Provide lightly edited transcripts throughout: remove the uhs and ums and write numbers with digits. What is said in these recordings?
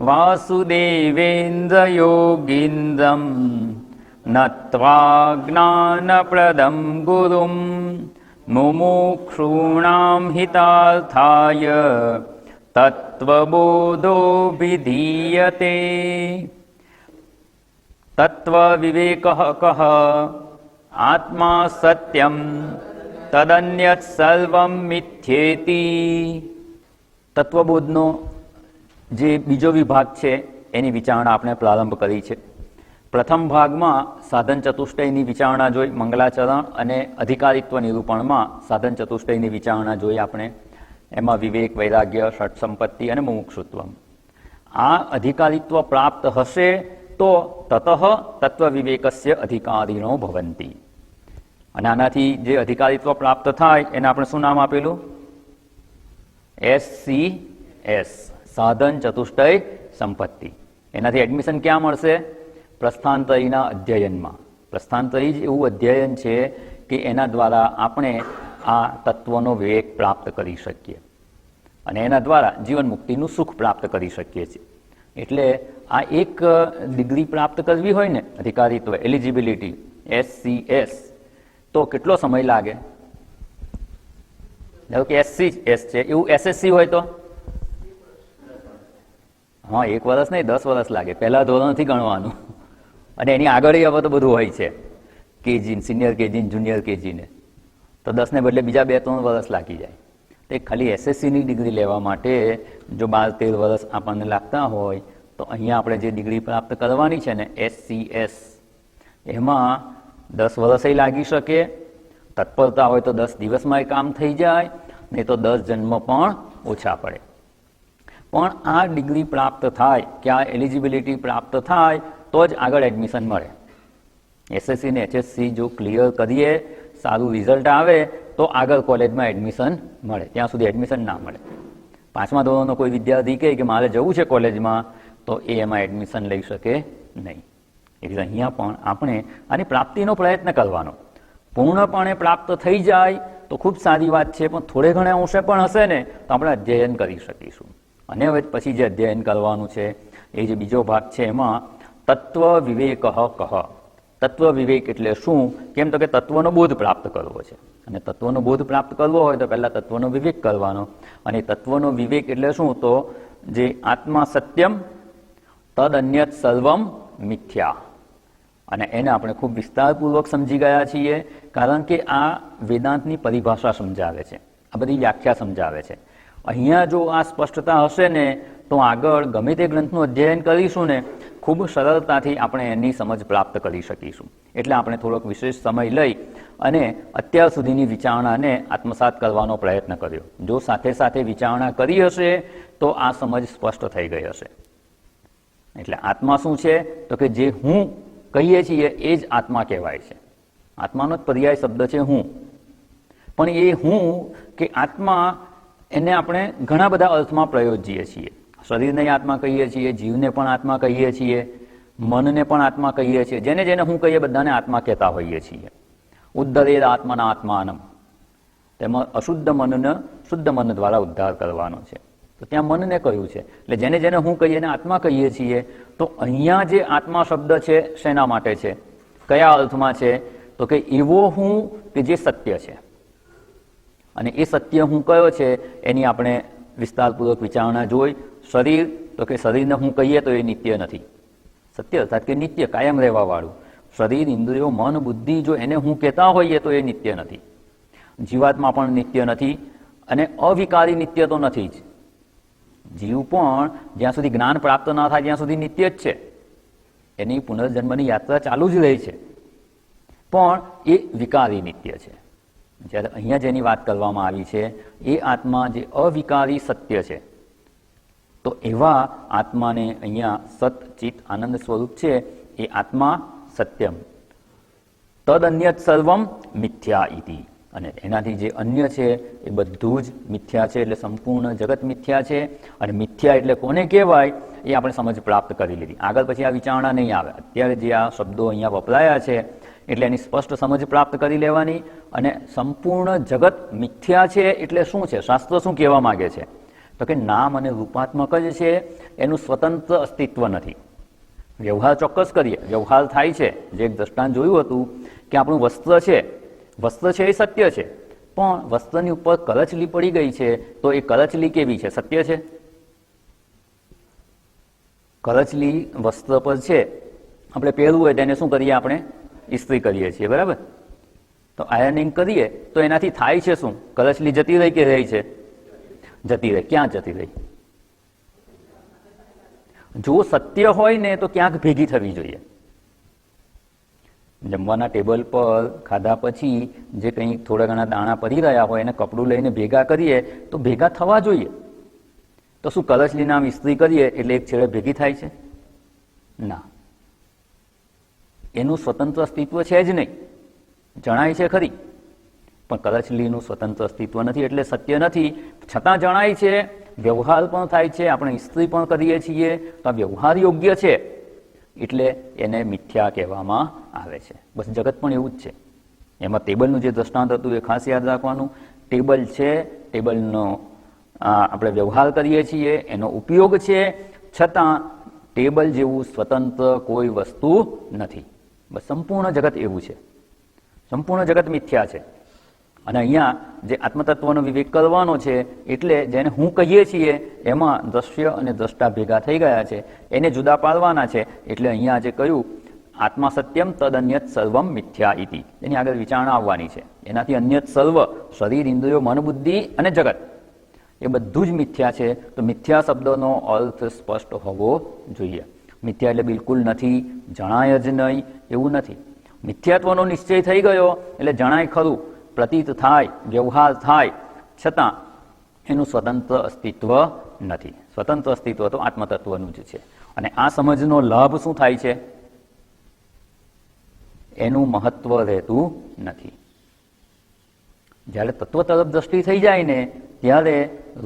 વાસુદેવેન્દ્ર યોગીન્દ્રમ નત્વા જ્ઞાનપ્રદમ ગુરુમ મુમુક્ષૂણામ હિતાર્થાય તત્વબોધો વિધીયતે. તત્વ વિવેકઃ કઃ આત્મા સત્યમ તદન્યત સર્વમ મિથ્યેતિ. તત્વબોધનો જે બીજો વિભાગ છે એની વિચારણા આપણે પ્રારંભ કરી છે. પ્રથમ ભાગમાં સાધન ચતુષ્ટયની વિચારણા જોઈ, મંગલાચરણ, અને અધિકારીત્વ નિરૂપણમાં સાધન ચતુષ્ટયની વિચારણા જોઈ આપણે. એમાં વિવેક, વૈરાગ્ય, ષટ સંપત્તિ અને મુમુક્ષુત્વ. આ અધિકારીત્વ પ્રાપ્ત હશે તો તતઃ તત્વ વિવેકસ્ય અધિકારીણો ભવંતિ. અને આનાથી જે અધિકારીત્વ પ્રાપ્ત થાય એને આપણે શું નામ આપેલું? SCS, સાધન ચતુષ્ટય સંપત્તિ. એનાથી એડમિશન ક્યાં મળશે? પ્રસ્થાંતરીના અધ્યયનમાં. પ્રસ્થાંતરી જ એવું અધ્યયન છે કે એના દ્વારા આપણે આ તત્વનો વિવેક પ્રાપ્ત કરી શકીએ અને એના દ્વારા જીવન મુક્તિનું સુખ પ્રાપ્ત કરી શકીએ છીએ. એટલે આ એક ડિગ્રી પ્રાપ્ત કરવી હોય ને, અધિકારીત્વ, એલિજિબિલિટી, SCS, તો કેટલો સમય લાગે? ધારો કે SCS છે, એવું SSC હોય તો હા, 1 વર્ષ નહીં, 10 વર્ષ લાગે. પહેલા ધોરણથી ગણવાનું અને એની આગળ હવે તો બધું હોય છે, કેજી, સિનિયર કેજી, જુનિયર કેજીને, તો 10 ને બદલે બીજા 2-3 વર્ષ લાગી જાય. તો ખાલી SSCની ડિગ્રી લેવા માટે જો 12-13 વર્ષ આપણને લાગતા હોય તો અહીંયા આપણે જે ડિગ્રી પ્રાપ્ત કરવાની છે ને, SCS, એમાં 10 વર્ષે લાગી શકે. તત્પરતા હોય તો 10 દિવસમાં એ કામ થઈ જાય, નહીં તો 10 જન્મ પણ ઓછા પડે. પણ આ ડિગ્રી પ્રાપ્ત થાય કે આ એલિજિબિલિટી પ્રાપ્ત થાય તો જ આગળ એડમિશન મળે. SSC ને HSC જો ક્લિયર કરીએ, સારું રિઝલ્ટ આવે તો આગળ કોલેજમાં એડમિશન મળે. ત્યાં સુધી એડમિશન ના મળે. 5મા ધોરણનો કોઈ વિદ્યાર્થી કહે કે મારે જવું છે કોલેજમાં, તો એ એમાં એડમિશન લઈ શકે નહીં. એટલે અહીંયા પણ આપણે આની પ્રાપ્તિનો પ્રયત્ન કરવાનો. પૂર્ણપણે પ્રાપ્ત થઈ જાય તો ખૂબ સારી વાત છે, પણ થોડે ઘણા અંશે પણ હશે ને તો આપણે અધ્યયન કરી શકીશું. અને હવે પછી જે અધ્યયન કરવાનું છે એ જે બીજો ભાગ છે એમાં તત્વ વિવેકઃ કઃ. તત્વ વિવેક એટલે શું? કેમ તો કે તત્વનો બોધ પ્રાપ્ત કરવો છે, અને તત્વનો બોધ પ્રાપ્ત કરવો હોય તો પહેલાં તત્વનો વિવેક કરવાનો. અને તત્વનો વિવેક એટલે શું? તો જે આત્મા સત્યમ તદ અન્યત સર્વમ મિથ્યા. અને એને આપણે ખૂબ વિસ્તારપૂર્વક સમજી ગયા છીએ, કારણ કે આ વેદાંતની પરિભાષા સમજાવે છે, આ બધી વ્યાખ્યા સમજાવે છે. અહીંયા જો આ સ્પષ્ટતા હશે ને તો આગળ ગમે તે ગ્રંથનું અધ્યયન કરીશું ને ખૂબ સરળતાથી આપણે એની સમજ પ્રાપ્ત કરી શકીશું. એટલે આપણે થોડોક વિશેષ સમય લઈ અને અત્યાર સુધીની વિચારણાને આત્મસાત કરવાનો પ્રયત્ન કર્યો. જો સાથે સાથે વિચારણા કરી હશે તો આ સમજ સ્પષ્ટ થઈ ગઈ હશે. એટલે આત્મા શું છે? તો કે જે હું કહીએ છીએ એ જ આત્મા કહેવાય છે. આત્માનો જ પર્યાય શબ્દ છે હું. પણ એ હું કે આત્મા, એને આપણે ઘણા બધા અર્થમાં પ્રયોજીએ છીએ. શરીરને આત્મા કહીએ છીએ, જીવને પણ આત્મા કહીએ છીએ, મનને પણ આત્મા કહીએ છીએ. જેને જેને હું કહીએ બધાને આત્મા કહેતા હોઈએ છીએ. ઉદ્ધરેદ આત્માના આત્માનમ, તેમાં અશુદ્ધ મનને શુદ્ધ મન દ્વારા ઉદ્ધાર કરવાનો છે. તો ત્યાં મનને કહ્યું છે. એટલે જેને જેને હું કહીએ એને આત્મા કહીએ છીએ. તો અહીંયા જે આત્મા શબ્દ છે શેના માટે છે? કયા અર્થમાં છે? તો કે એવો હું કે જે સત્ય છે. અને એ સત્ય હું કયો છે એની આપણે વિસ્તારપૂર્વક વિચારણા જોઈ. શરીર, તો કે શરીરને હું કહીએ તો એ નિત્ય નથી. સત્ય અર્થાત કે નિત્ય, કાયમ રહેવાવાળું. શરીર, ઇન્દ્રિયો, મન, બુદ્ધિ, જો એને હું કહેતા હોઈએ તો એ નિત્ય નથી. જીવાત્મા પણ નિત્ય નથી અને અવિકારી નિત્ય તો નથી જ. જીવ પણ જ્યાં સુધી જ્ઞાન પ્રાપ્ત ના થાય ત્યાં સુધી નિત્ય જ છે. એની પુનર્જન્મની યાત્રા ચાલુ જ રહે છે, પણ એ વિકારી નિત્ય છે. જ્યારે અહીંયા જેની વાત કરવામાં આવી છે એ આત્મા જે અવિકારી સત્ય છે, તો એવા આત્માને અહીંયા સત ચિત આનંદ સ્વરૂપ છે એ આત્મા સત્યમ તદ અન્યત સર્વમ મિથ્યા ઇતિ. અને એનાથી જે અન્ય છે એ બધું જ મિથ્યા છે. એટલે સંપૂર્ણ જગત મિથ્યા છે. અને મિથ્યા એટલે કોને કહેવાય એ આપણે સમજ પ્રાપ્ત કરી લીધી. આગળ પછી આ વિચારણા નહીં આવે. અત્યારે જે આ શબ્દો અહીંયા વપરાયા છે એટલે એની સ્પષ્ટ સમજ પ્રાપ્ત કરી લેવાની. અને સંપૂર્ણ જગત મિથ્યા છે એટલે શું છે? શાસ્ત્ર શું કહેવા માંગે છે? તો કે નામ અને રૂપાત્મક જ છે, એનું સ્વતંત્ર અસ્તિત્વ નથી. વ્યવહાર ચોક્કસ કરીએ, વ્યવહાર થાય છે. જે એક દ્રષ્ટાંત જોયું હતું કે આપણું વસ્ત્ર છે એ સત્ય છે, પણ વસ્ત્રની ઉપર કરચલી પડી ગઈ છે, તો એ કરચલી કેવી છે? સત્ય છે? કરચલી વસ્ત્ર પર છે, આપણે પહેરવું હોય તેને શું કરીએ? આપણે ઇસ્ત્રી કરીએ છીએ, બરાબર? તો આયર્નિંગ કરીએ તો એનાથી થાય છે શું? કરચલી જતી રહી કે રહી છે? જતી રહી. ક્યાં જતી રહી? જો સત્ય હોય ને તો ક્યાંક ભેગી થવી જોઈએ. જમવાના ટેબલ પર ખાધા પછી જે કંઈ થોડા ઘણા દાણા પડી રહ્યા હોય એને કપડું લઈને ભેગા કરીએ તો ભેગા થવા જોઈએ. તો શું કરચલીને આમ ઇસ્ત્રી કરીએ એટલે એક છેડે ભેગી થાય છે? ના, એનું સ્વતંત્ર અસ્તિત્વ છે જ નહીં. જણાય છે ખરી, પણ કરચલીનું સ્વતંત્ર અસ્તિત્વ નથી, એટલે સત્ય નથી. છતાં જણાય છે, વ્યવહાર પણ થાય છે, આપણે ઇસ્ત્રી પણ કરીએ છીએ, તો આ વ્યવહાર યોગ્ય છે, એટલે એને મિથ્યા કહેવામાં આવે છે. બસ જગત પણ એવું જ છે. એમાં ટેબલનું જે દ્રષ્ટાંત હતું એ ખાસ યાદ રાખવાનું. ટેબલ છે, ટેબલનો આપણે વ્યવહાર કરીએ છીએ, એનો ઉપયોગ છે, છતાં ટેબલ જેવું સ્વતંત્ર કોઈ વસ્તુ નથી. બસ સંપૂર્ણ જગત એવું છે, સંપૂર્ણ જગત મિથ્યા છે. અને અહીંયા જે આત્મતત્વનો વિવેક કરવાનો છે, એટલે જેને હું કહીએ છીએ એમાં દ્રશ્ય અને દ્રષ્ટા ભેગા થઈ ગયા છે, એને જુદા પાડવાના છે. એટલે અહીંયા જે કહ્યું આત્મા સત્યમ તદ અન્યત સર્વમ મિથ્યા ઇતિ, એની આગળ વિચારણા આવવાની છે. એનાથી અન્યત સર્વ, શરીર, ઇન્દ્રિયો, મન, બુદ્ધિ અને જગત, એ બધું જ મિથ્યા છે. તો મિથ્યા શબ્દનો અર્થ સ્પષ્ટ હોવો જોઈએ. મિથ્યા એટલે બિલકુલ નથી, જણાય જ નહીં એવું નથી. મિથ્યાત્વનો નિશ્ચય થઈ ગયો એટલે જણાય ખરું, પ્રતીત થાય, વ્યવહાર થાય, છતાં એનું સ્વતંત્ર અસ્તિત્વ નથી. સ્વતંત્ર અસ્તિત્વ તો આત્મતત્વનું જ છે. અને આ સમજનો લાભ શું થાય છે? એનું મહત્વ રહેતું નથી. જ્યારે તત્વ તરફ દ્રષ્ટિ થઈ જાય ને ત્યારે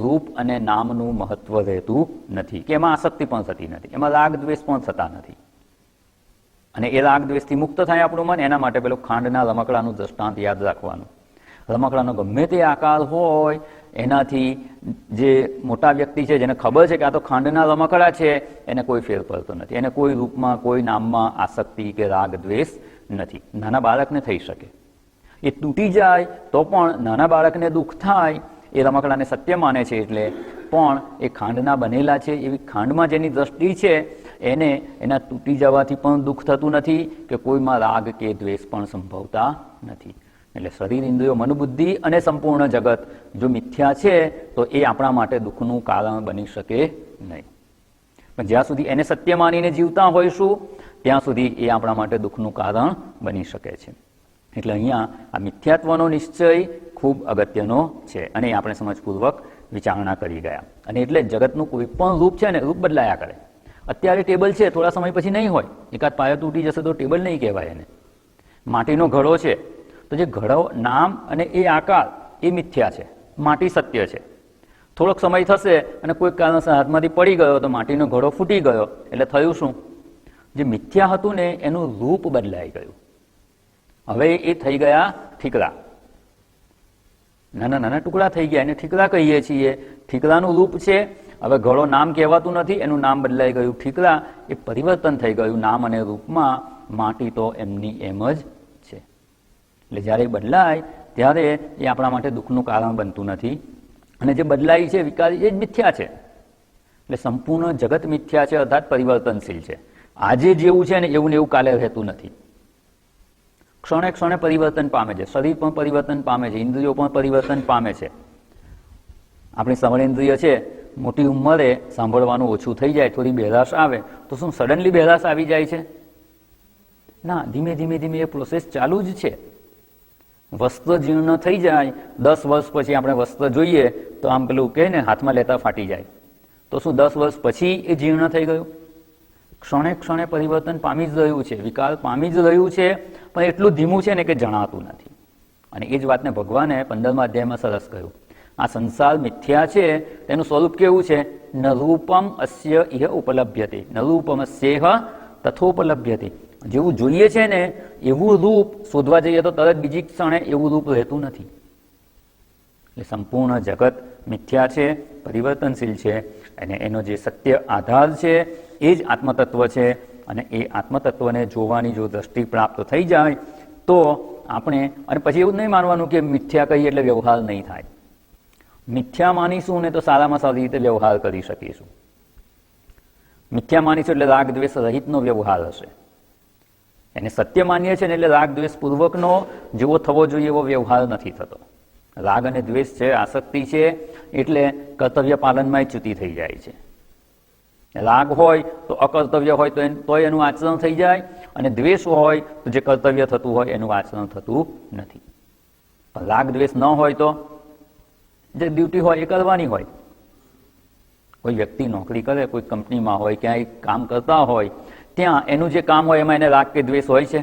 રૂપ અને નામનું મહત્વ રહેતું નથી, કે એમાં આસક્તિ પણ થતી નથી, એમાં રાગ દ્વેષ પણ થતા નથી. અને એ રાગ દ્વેષથી મુક્ત થાય આપણું મન, એના માટે પેલું ખાંડના રમકડાનું દ્રષ્ટાંત યાદ રાખવાનું. રમકડાનો ગમે તે આકાર હોય, એનાથી જે મોટા વ્યક્તિ છે જેને ખબર છે કે આ તો ખાંડના રમકડા છે, એને કોઈ ફેર પડતો નથી, એને કોઈ રૂપમાં કોઈ નામમાં આસક્તિ કે રાગ દ્વેષ નથી. નાના બાળકને થઈ શકે, એ તૂટી જાય તો પણ નાના બાળકને દુઃખ થાય, એ રમકડાને સત્ય માને છે એટલે, પણ એ ખાંડના બનેલા છે, એવી ખાંડમાં જેની દ્રષ્ટિ છે એને એના તૂટી જવાથી પણ દુઃખ થતું નથી, કે કોઈમાં રાગ કે દ્વેષ પણ સંભવતા નથી. એટલે શરીર, ઇન્દ્રિયો, મન, બુદ્ધિ અને સંપૂર્ણ જગત જો મિથ્યા છે તો એ આપણા માટે દુઃખનું કારણ બની શકે નહીં. પણ જ્યાં સુધી એને સત્ય માનીને જીવતા હોઈશું ત્યાં સુધી એ આપણા માટે દુઃખનું કારણ બની શકે છે. એટલે અહીંયા આ મિથ્યાત્વનો નિશ્ચય ખૂબ અગત્યનો છે, અને એ આપણે સમજપૂર્વક વિચારણા કરી ગયા. અને એટલે જગતનું કોઈ પણ રૂપ છે ને, રૂપ બદલાયા કરે. અત્યારે ટેબલ છે, થોડા સમય પછી નહીં હોય, એકાદ પાયો તૂટી જશે તો ટેબલ નહીં કહેવાય એને. માટીનો ઘડો છે, તો જે ઘડો નામ અને એ આકાર એ મિથ્યા છે, માટી સત્ય છે. થોડોક સમય થશે અને કોઈ કારણસર હાથમાંથી પડી ગયો તો માટીનો ઘડો ફૂટી ગયો, એટલે થયું શું? જે મિથ્યા હતું ને એનું રૂપ બદલાઈ ગયું. હવે એ થઈ ગયા ઠીકરા, નાના નાના ટુકડા થઈ ગયા, એને ઠીકરા કહીએ છીએ. ઠીકરાનું રૂપ છે, હવે ઘડો નામ કહેવાતું નથી, એનું નામ બદલાઈ ગયું ઠીકરા. એ પરિવર્તન થઈ ગયું નામ અને રૂપમાં. માટી તો એમની એમ જ છે. એટલે જ્યારે બદલાય ત્યારે એ આપણા માટે દુઃખનું કારણ બનતું નથી, અને જે બદલાય છે વિકારી એ જ મિથ્યા છે. એટલે સંપૂર્ણ જગત મિથ્યા છે, અર્થાત પરિવર્તનશીલ છે. આજે જેવું છે ને એવું ને એવું કાલે રહેતું નથી. ક્ષણે ક્ષણે પરિવર્તન પામે છે. શરીર પણ પરિવર્તન પામે છે, ઇન્દ્રિયો પણ પરિવર્તન પામે છે. આપણી શ્રવણેન્દ્રિય છે, મોટી ઉંમરે સાંભળવાનું ઓછું થઈ જાય, થોડી બહેરાશ આવે તો શું સડનલી બહેરાશ આવી જાય છે? ના, ધીમે ધીમે ધીમે એ પ્રોસેસ ચાલુ જ છે. વસ્ત્ર જીર્ણ થઈ જાય, 10 વર્ષ પછી આપણે વસ્ત્ર જોઈએ તો આમ પેલું કહે ને હાથમાં લેતા ફાટી જાય, તો શું 10 વર્ષ પછી એ જીર્ણ થઈ ગયું? ક્ષણે ક્ષણે પરિવર્તન પામી જ રહ્યું છે, વિકાર પામી જ રહ્યું છે, પણ એટલું ધીમું છે ને કે જણાતું નથી. અને એ જ વાતને ભગવાને 15મા અધ્યાયમાં સરસ કહ્યું. આ સંસાર મિથ્યા છે, તેનું સ્વરૂપ કેવું છે? ન રૂપમ અસ્ય ઇહ ઉપલભ્યતે, ન રૂપમ અસ્યેહ તથોપલભ્યતે. જેવું જોઈએ છે ને એવું રૂપ શોધવા જઈએ તો તરત બીજી ક્ષણે એવું રૂપ રહેતું નથી. એટલે સંપૂર્ણ જગત મિથ્યા છે, પરિવર્તનશીલ છે અને એનો જે સત્ય આધાર છે એ જ આત્મતત્વ છે. અને એ આત્મતત્વને જોવાની જો દ્રષ્ટિ પ્રાપ્ત થઈ જાય તો આપણે, અને પછી એવું નહીં માનવાનું કે મિથ્યા કહીએ એટલે વ્યવહાર નહીં થાય. મિથ્યા માનીશું ને તો સારામાં સારી રીતે વ્યવહાર કરી શકીશું. મિથ્યા માનીશું એટલે રાગ દ્વેષ રહિતનો વ્યવહાર હશે. એને સત્ય માનીએ છીએ ને એટલે રાગ દ્વેષ પૂર્વકનો જેવો થવો જોઈએ એવો વ્યવહાર નથી થતો. રાગ અને દ્વેષ છે, આસક્તિ છે, એટલે કર્તવ્ય પાલનમાં ચ્યુતિ થઈ જાય છે. રાગ હોય તો અકર્તવ્ય હોય તો એનું આચરણ થઈ જાય, અને દ્વેષ હોય તો જે કર્તવ્ય થતું હોય એનું આચરણ થતું નથી. પણ રાગ દ્વેષ ન હોય તો જે ડ્યુટી હોય એ કરવાની હોય. કોઈ વ્યક્તિ નોકરી કરે, કોઈ કંપનીમાં હોય, ક્યાંય કામ કરતા હોય, ત્યાં એનું જે કામ હોય એમાં એને રાગ કે દ્વેષ હોય છે.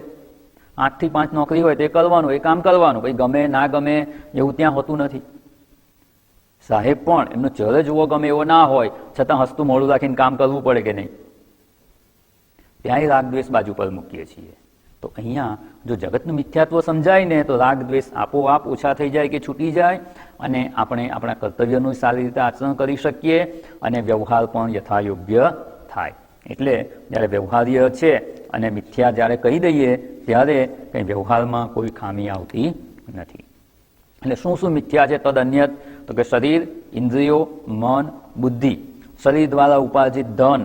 8 થી 5 નોકરી હોય તો એ કરવાનું, એ કામ કરવાનું, ભાઈ ગમે ના ગમે એવું ત્યાં હોતું નથી. સાહેબ પણ એમનો ચહેરો જોવો ગમે એવો ના હોય છતાં હસતું મોડું રાખીને કામ કરવું પડે કે નહીં? ત્યાંય રાગ દ્વેષ બાજુ પર મૂકીએ છીએ. તો અહીંયા જો જગતનું મિથ્યાત્વ સમજાય ને તો રાગ દ્વેષ આપોઆપ ઓછા થઈ જાય કે છૂટી જાય, અને આપણે આપણા કર્તવ્યનું સારી રીતે આચરણ કરી શકીએ, અને વ્યવહાર પણ યથાયોગ્ય થાય. એટલે જ્યારે વ્યવહાર્ય છે અને મિથ્યા જ્યારે કહી દઈએ ત્યારે કંઈ વ્યવહારમાં કોઈ ખામી આવતી નથી. એટલે શું શું મિથ્યા છે તદ અન્યત? તો કે શરીર, ઇન્દ્રિયો, મન, બુદ્ધિ, શરીર દ્વારા ઉપાર્જિત ધન,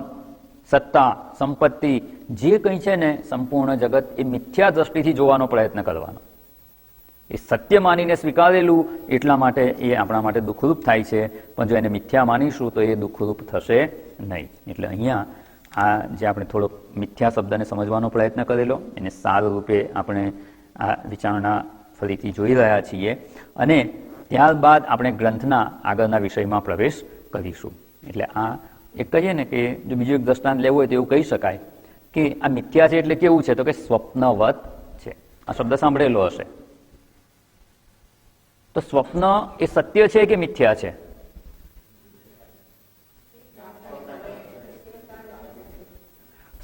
સત્તા, સંપત્તિ, જે કંઈ છે ને સંપૂર્ણ જગત એ મિથ્યા દ્રષ્ટિથી જોવાનો પ્રયત્ન કરવાનો. એ સત્ય માનીને સ્વીકારેલું એટલા માટે એ આપણા માટે દુઃખરૂપ થાય છે, પણ જો એને મિથ્યા માનીશું તો એ દુઃખરૂપ થશે નહીં. એટલે અહીંયા આ જે આપણે થોડોક મિથ્યા શબ્દને સમજવાનો પ્રયત્ન કરેલો, એને સાર રૂપે આપણે આ વિચારણા ફરીથી જોઈ રહ્યા છીએ, અને ત્યારબાદ આપણે ગ્રંથના આગળના વિષયમાં પ્રવેશ કરીશું. એટલે આ એક કહીએ ને કે જો બીજું એક દ્રષ્ટાંત લેવું હોય તો એવું કહી શકાય કે આ મિથ્યા છે એટલે કેવું છે? તો કે સ્વપ્નવત છે. આ શબ્દ સાંભળેલો હશે. તો સ્વપ્ન એ સત્ય છે કે મિથ્યા છે?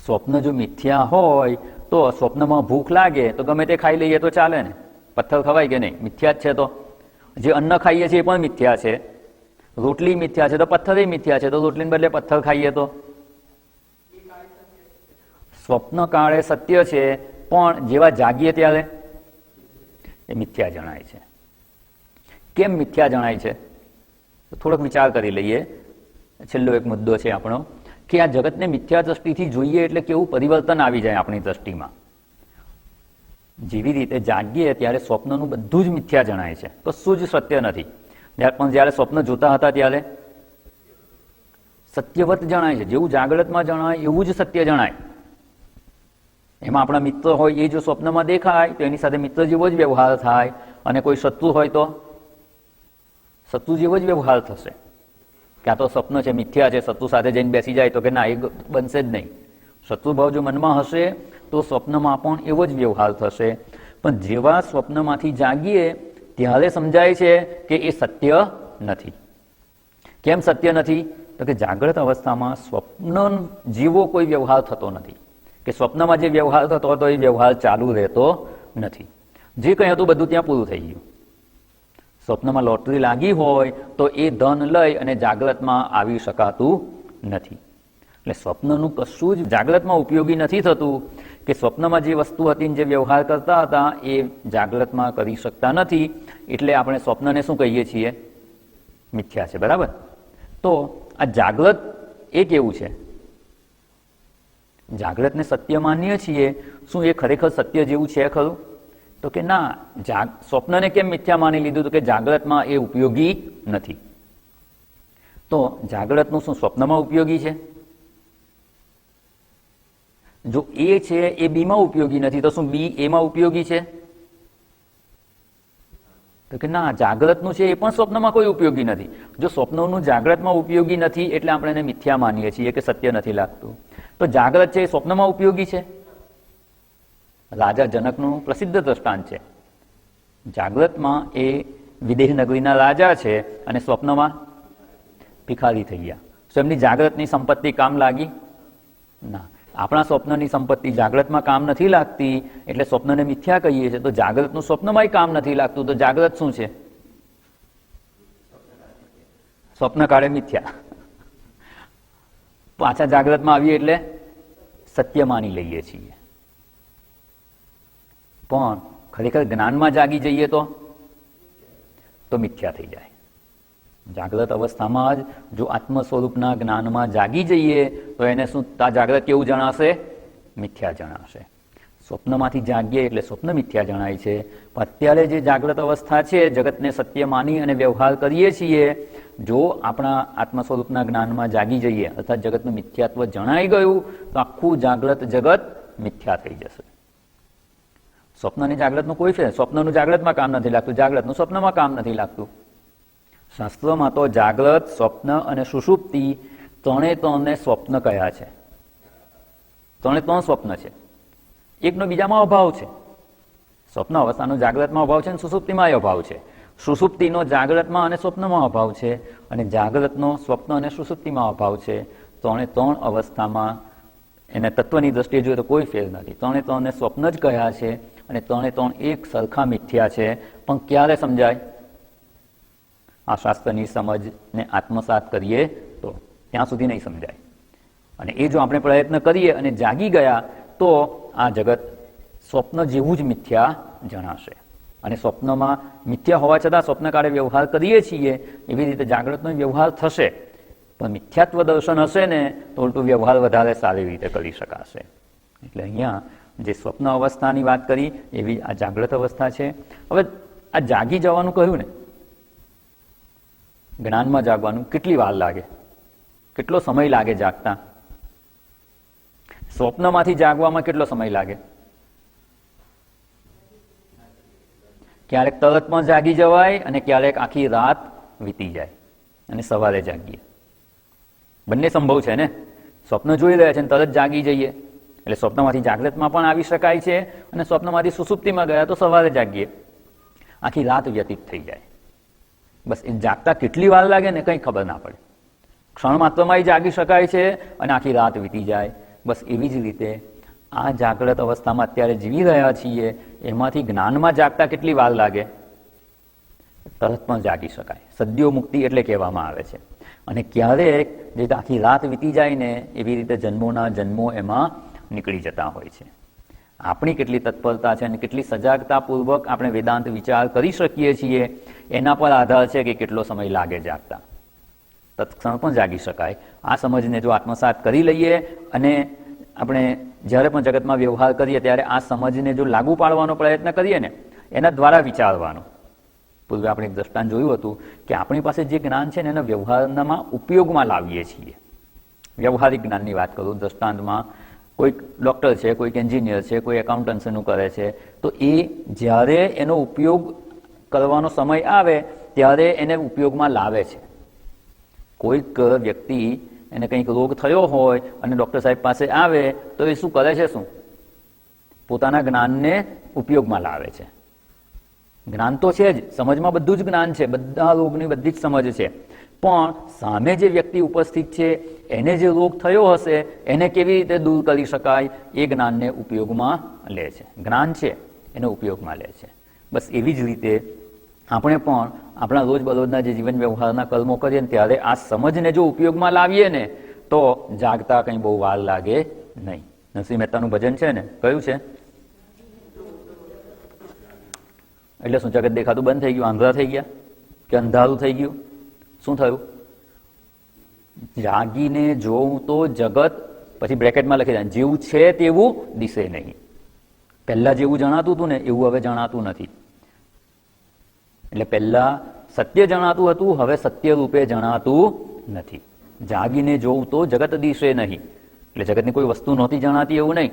સ્વપ્ન જો મિથ્યા હોય તો સ્વપ્નમાં ભૂખ લાગે તો ગમે તે ખાઈ લઈએ તો ચાલે ને? પથ્થર ખવાય કે નહીં? મિથ્યા જ છે. તો જે અન્ન ખાઈએ છીએ એ પણ મિથ્યા છે. રોટલી મિથ્યા છે તો પથ્થર એ મિથ્યા છે. તો રોટલીને બદલે પથ્થર ખાઈએ તો? સ્વપ્ન કાળે સત્ય છે, પણ જેવા જાગીએ ત્યારે એ મિથ્યા જણાય છે. કેમ મિથ્યા જણાય છે? થોડોક વિચાર કરી લઈએ. છેલ્લો એક મુદ્દો છે આપણો કે આ જગતને મિથ્યા દ્રષ્ટિથી જોઈએ એટલે કેવું પરિવર્તન આવી જાય આપણી દ્રષ્ટિમાં. જેવી રીતે જાગીએ ત્યારે સ્વપ્નનું બધું જ મિથ્યા જણાય છે, કશું જ સત્ય નથી. પણ જ્યારે સ્વપ્ન જોતા હતા ત્યારે સત્યવત જણાય છે. જેવું જાગ્રતમાં જણાય એવું જ સત્ય જણાય. એમાં આપણા મિત્ર હોય એ જો સ્વપ્નમાં દેખાય તો એની સાથે મિત્ર જેવો જ વ્યવહાર થાય, અને કોઈ શત્રુ હોય તો શત્રુ જેવો જ વ્યવહાર થશે. ક્યાં તો સ્વપ્ન છે, મિથ્યા છે, શત્રુ સાથે જઈને બેસી જાય તો કે ના, એ બનશે જ નહીં. શત્રુભાવ જો મનમાં હશે તો સ્વપ્નમાં પણ એવો જ વ્યવહાર થશે. પણ જેવા સ્વપ્નમાંથી જાગીએ ત્યારે સમજાય છે કે એ સત્ય નથી. કેમ સત્ય નથી? તો કે જાગ્રત અવસ્થામાં સ્વપ્ન જેવો કોઈ વ્યવહાર થતો નથી, કે સ્વપ્નમાં જે વ્યવહાર થતો હતો એ વ્યવહાર ચાલુ રહેતો નથી. જે કંઈ હતું બધું ત્યાં પૂરું થઈ ગયું. સ્વપ્નમાં લોટરી લાગી હોય તો એ ધન લઈ અને જાગ્રતમાં આવી શકાતું નથી. એટલે સ્વપ્નનું કશું જ જાગ્રતમાં ઉપયોગી નથી થતું, કે સ્વપ્નમાં જે વસ્તુ હતી જે વ્યવહાર કરતા હતા એ જાગ્રતમાં કરી શકતા નથી. એટલે આપણે સ્વપ્નને શું કહીએ છીએ? મિથ્યા છે. બરાબર? તો આ જાગ્રત એ કેવું છે? જાગ્રતને સત્ય માનીએ છીએ, શું એ ખરેખર સત્ય જેવું છે ખરું? તો કે ના. સ્વપ્નને કેમ મિથ્યા માની લીધું? તો કે જાગ્રતમાં એ ઉપયોગી નથી. તો જાગ્રતનું શું સ્વપ્નમાં ઉપયોગી છે? જો એ છે એ બીમાં ઉપયોગી નથી તો શું બી એમાં ઉપયોગી છે? તો કે ના, જાગ્રતનું છે એ પણ સ્વપ્નમાં કોઈ ઉપયોગી નથી. જો સ્વપ્નનું જાગ્રતમાં ઉપયોગી નથી એટલે આપણે એને મિથ્યા માનીએ છીએ કે સત્ય નથી લાગતું. તો જાગ્રત છે એ સ્વપ્નમાં ઉપયોગી છે? રાજા જનકનું પ્રસિદ્ધ દ્રષ્ટાંત છે. જાગ્રતમાં એ વિદેહ નગરીના રાજા છે અને સ્વપ્નમાં ભિખારી થઈ ગયા. તો એમની જાગ્રતની સંપત્તિ કામ લાગી? ના. આપણા સ્વપ્નની સંપત્તિ જાગ્રતમાં કામ નથી લાગતી એટલે સ્વપ્નને મિથ્યા કહીએ છીએ. તો જાગ્રતનું સ્વપ્નમાંય કામ નથી લાગતું તો જાગ્રત શું છે? સ્વપ્ન કાળે મિથ્યા, પાછા જાગ્રતમાં આવીએ એટલે સત્ય માની લઈએ છીએ. પણ ખરેખર જ્ઞાનમાં જાગી જઈએ તો મિથ્યા થઈ જાય. જાગ્રત અવસ્થામાં જ જો આત્મ સ્વરૂપના જ્ઞાનમાં જાગી જઈએ તો એને શું જાગ્રત કેવું જણાશે? મિથ્યા જણાશે. સ્વપ્નમાંથી જાગીએ એટલે સ્વપ્ન મિથ્યા જણાય છે. પણ અત્યારે જે જાગ્રત અવસ્થા છે, જગતને સત્ય માની અને વ્યવહાર કરીએ છીએ, જો આપણા આત્મ સ્વરૂપના જ્ઞાનમાં જાગી જઈએ અર્થાત જગતનું મિથ્યાત્વ જણાઈ ગયું તો આખું જાગ્રત જગત મિથ્યા થઈ જશે. સ્વપ્નની જાગ્રતનું કોઈ ફેર, સ્વપ્નનું જાગ્રતમાં કામ નથી લાગતું, જાગ્રતનું સ્વપ્નમાં કામ નથી લાગતું. શાસ્ત્રોમાં તો જાગ્રત, સ્વપ્ન અને સુષુપ્તિ ત્રણે સ્વપ્ન કયા છે. ત્રણ સ્વપ્ન છે, એકનો બીજામાં અભાવ છે. સ્વપ્ન અવસ્થાનો જાગ્રતમાં અભાવ છે અને સુષુપ્તિમાં અભાવ છે. સુષુપ્તિનો જાગ્રતમાં અને સ્વપ્નમાં અભાવ છે અને જાગ્રતનો સ્વપ્ન અને સુષુપ્તિમાં અભાવ છે. ત્રણ અવસ્થામાં એને તત્વની દ્રષ્ટિએ જોઈએ તો કોઈ ફેર નથી. ત્રણે સ્વપ્ન જ કયા છે અને ત્રણ એક સરખા મિથ્યા છે. પણ ક્યારે સમજાય? આ શાસ્ત્રની સમજને આત્મસાત કરીએ તો, ત્યાં સુધી નહીં સમજાય. અને એ જો આપણે પ્રયત્ન કરીએ અને જાગી ગયા તો આ જગત સ્વપ્ન જેવું જ મિથ્યા જણાશે. અને સ્વપ્નમાં મિથ્યા હોવા છતાં સ્વપ્ન કાળે વ્યવહાર કરીએ છીએ એવી રીતે જાગ્રતનો વ્યવહાર થશે. પણ મિથ્યાત્વ દર્શન હશે ને તો ઉલટું વ્યવહાર વધારે સારી રીતે કરી શકાશે. એટલે અહીંયા જે સ્વપ્ન અવસ્થાની વાત કરી એવી આ જાગ્રત અવસ્થા છે. હવે આ જાગી જવાનું કહ્યું ને, જ્ઞાનમાં જાગવાનું કેટલી વાર લાગે? કેટલો સમય લાગે જાગતા? સ્વપ્નમાંથી જાગવામાં કેટલો સમય લાગે? ક્યારેક તરત પણ જાગી જવાય અને ક્યારેક આખી રાત વીતી જાય અને સવારે જાગીએ. બંને સંભવ છે ને. સ્વપ્ન જોઈ રહ્યા છે અને તરત જાગી જઈએ એટલે સ્વપ્નમાંથી જાગ્રતમાં પણ આવી શકાય છે અને સ્વપ્નમાંથી સુષુપ્તિમાં ગયા તો સવારે જાગીએ. આખી રાત વ્યતીત થઈ જાય. બસ એ જાગતા કેટલી વાર લાગે ને કંઈ ખબર ના પડે. ક્ષણ માત્રમાં જાગી શકાય છે અને આખી રાત વીતી જાય. બસ એવી જ રીતે આ જાગ્રત અવસ્થામાં અત્યારે જીવી રહ્યા છીએ એમાંથી જ્ઞાનમાં જાગતા કેટલી વાર લાગે? તરત પણ જાગી શકાય. સદ્યો મુક્તિ એટલે કહેવામાં આવે છે. અને ક્યારેક જે આખી રાત વીતી જાય ને એવી રીતે જન્મોના જન્મો એમાં નીકળી જતા હોય છે. આપણી કેટલી તત્પરતા છે અને કેટલી સજાગતાપૂર્વક આપણે વેદાંત વિચાર કરી શકીએ છીએ એના પર આધાર છે કે કેટલો સમય લાગે જાગતા. તત્ક્ષણ પણ જાગી શકાય. આ સમજને જો આત્મસાત કરી લઈએ અને આપણે જ્યારે પણ જગતમાં વ્યવહાર કરીએ ત્યારે આ સમજને જો લાગુ પાડવાનો પ્રયત્ન કરીએ ને એના દ્વારા વિચારવાનો. પૂર્વે આપણે એક દ્રષ્ટાંત જોયું હતું કે આપણી પાસે જે જ્ઞાન છે ને એના વ્યવહારમાં ઉપયોગમાં લાવીએ છીએ. વ્યવહારિક જ્ઞાનની વાત કરું, દ્રષ્ટાંતમાં કોઈક ડૉક્ટર છે, કોઈક એન્જિનિયર છે, કોઈ એકાઉન્ટન્સીનું કરે છે, તો એ જ્યારે એનો ઉપયોગ કરવાનો સમય આવે ત્યારે એને ઉપયોગમાં લાવે છે. કોઈક વ્યક્તિ એને કંઈક રોગ થયો હોય અને ડૉક્ટર સાહેબ પાસે આવે તો એ શું કરે છે? પોતાના જ્ઞાનને ઉપયોગમાં લાવે છે. જ્ઞાન તો છે જ, સમજમાં બધું જ જ્ઞાન છે, બધા રોગની બધી જ સમજ છે. પણ સામે જે વ્યક્તિ ઉપસ્થિત છે એને જે રોગ થયો હશે એને કેવી રીતે દૂર કરી શકાય એ જ્ઞાનને ઉપયોગમાં લે છે. જ્ઞાન છે એને ઉપયોગમાં લે છે. બસ એવી જ રીતે આપણે પણ આપણા રોજબરોજના જે જીવન વ્યવહારના કર્મો કરીએ ને ત્યારે આ સમજને જો ઉપયોગમાં લાવીએ ને તો જાગતા કંઈ બહુ વાર લાગે નહીં. નરસિંહ મહેતાનું ભજન છે ને, કયું છે? એટલે શું જગત દેખાતું બંધ થઈ ગયું, આંધળા થઈ ગયા કે અંધારું થઈ ગયું? શું થયું? જાગીને જોઉં તો જગત, પછી બ્રેકેટમાં લખી દે, જેવું છે તેવું દિશે નહીં. પહેલા જેવું જણાતું હતું ને એવું હવે જણાતું નથી. એટલે પહેલા સત્ય જણાતું હતું, હવે સત્ય રૂપે જણાતું નથી. જાગીને જોઉં તો જગત દિશે નહીં એટલે જગતની કોઈ વસ્તુ નહોતી જણાતી એવું નહીં.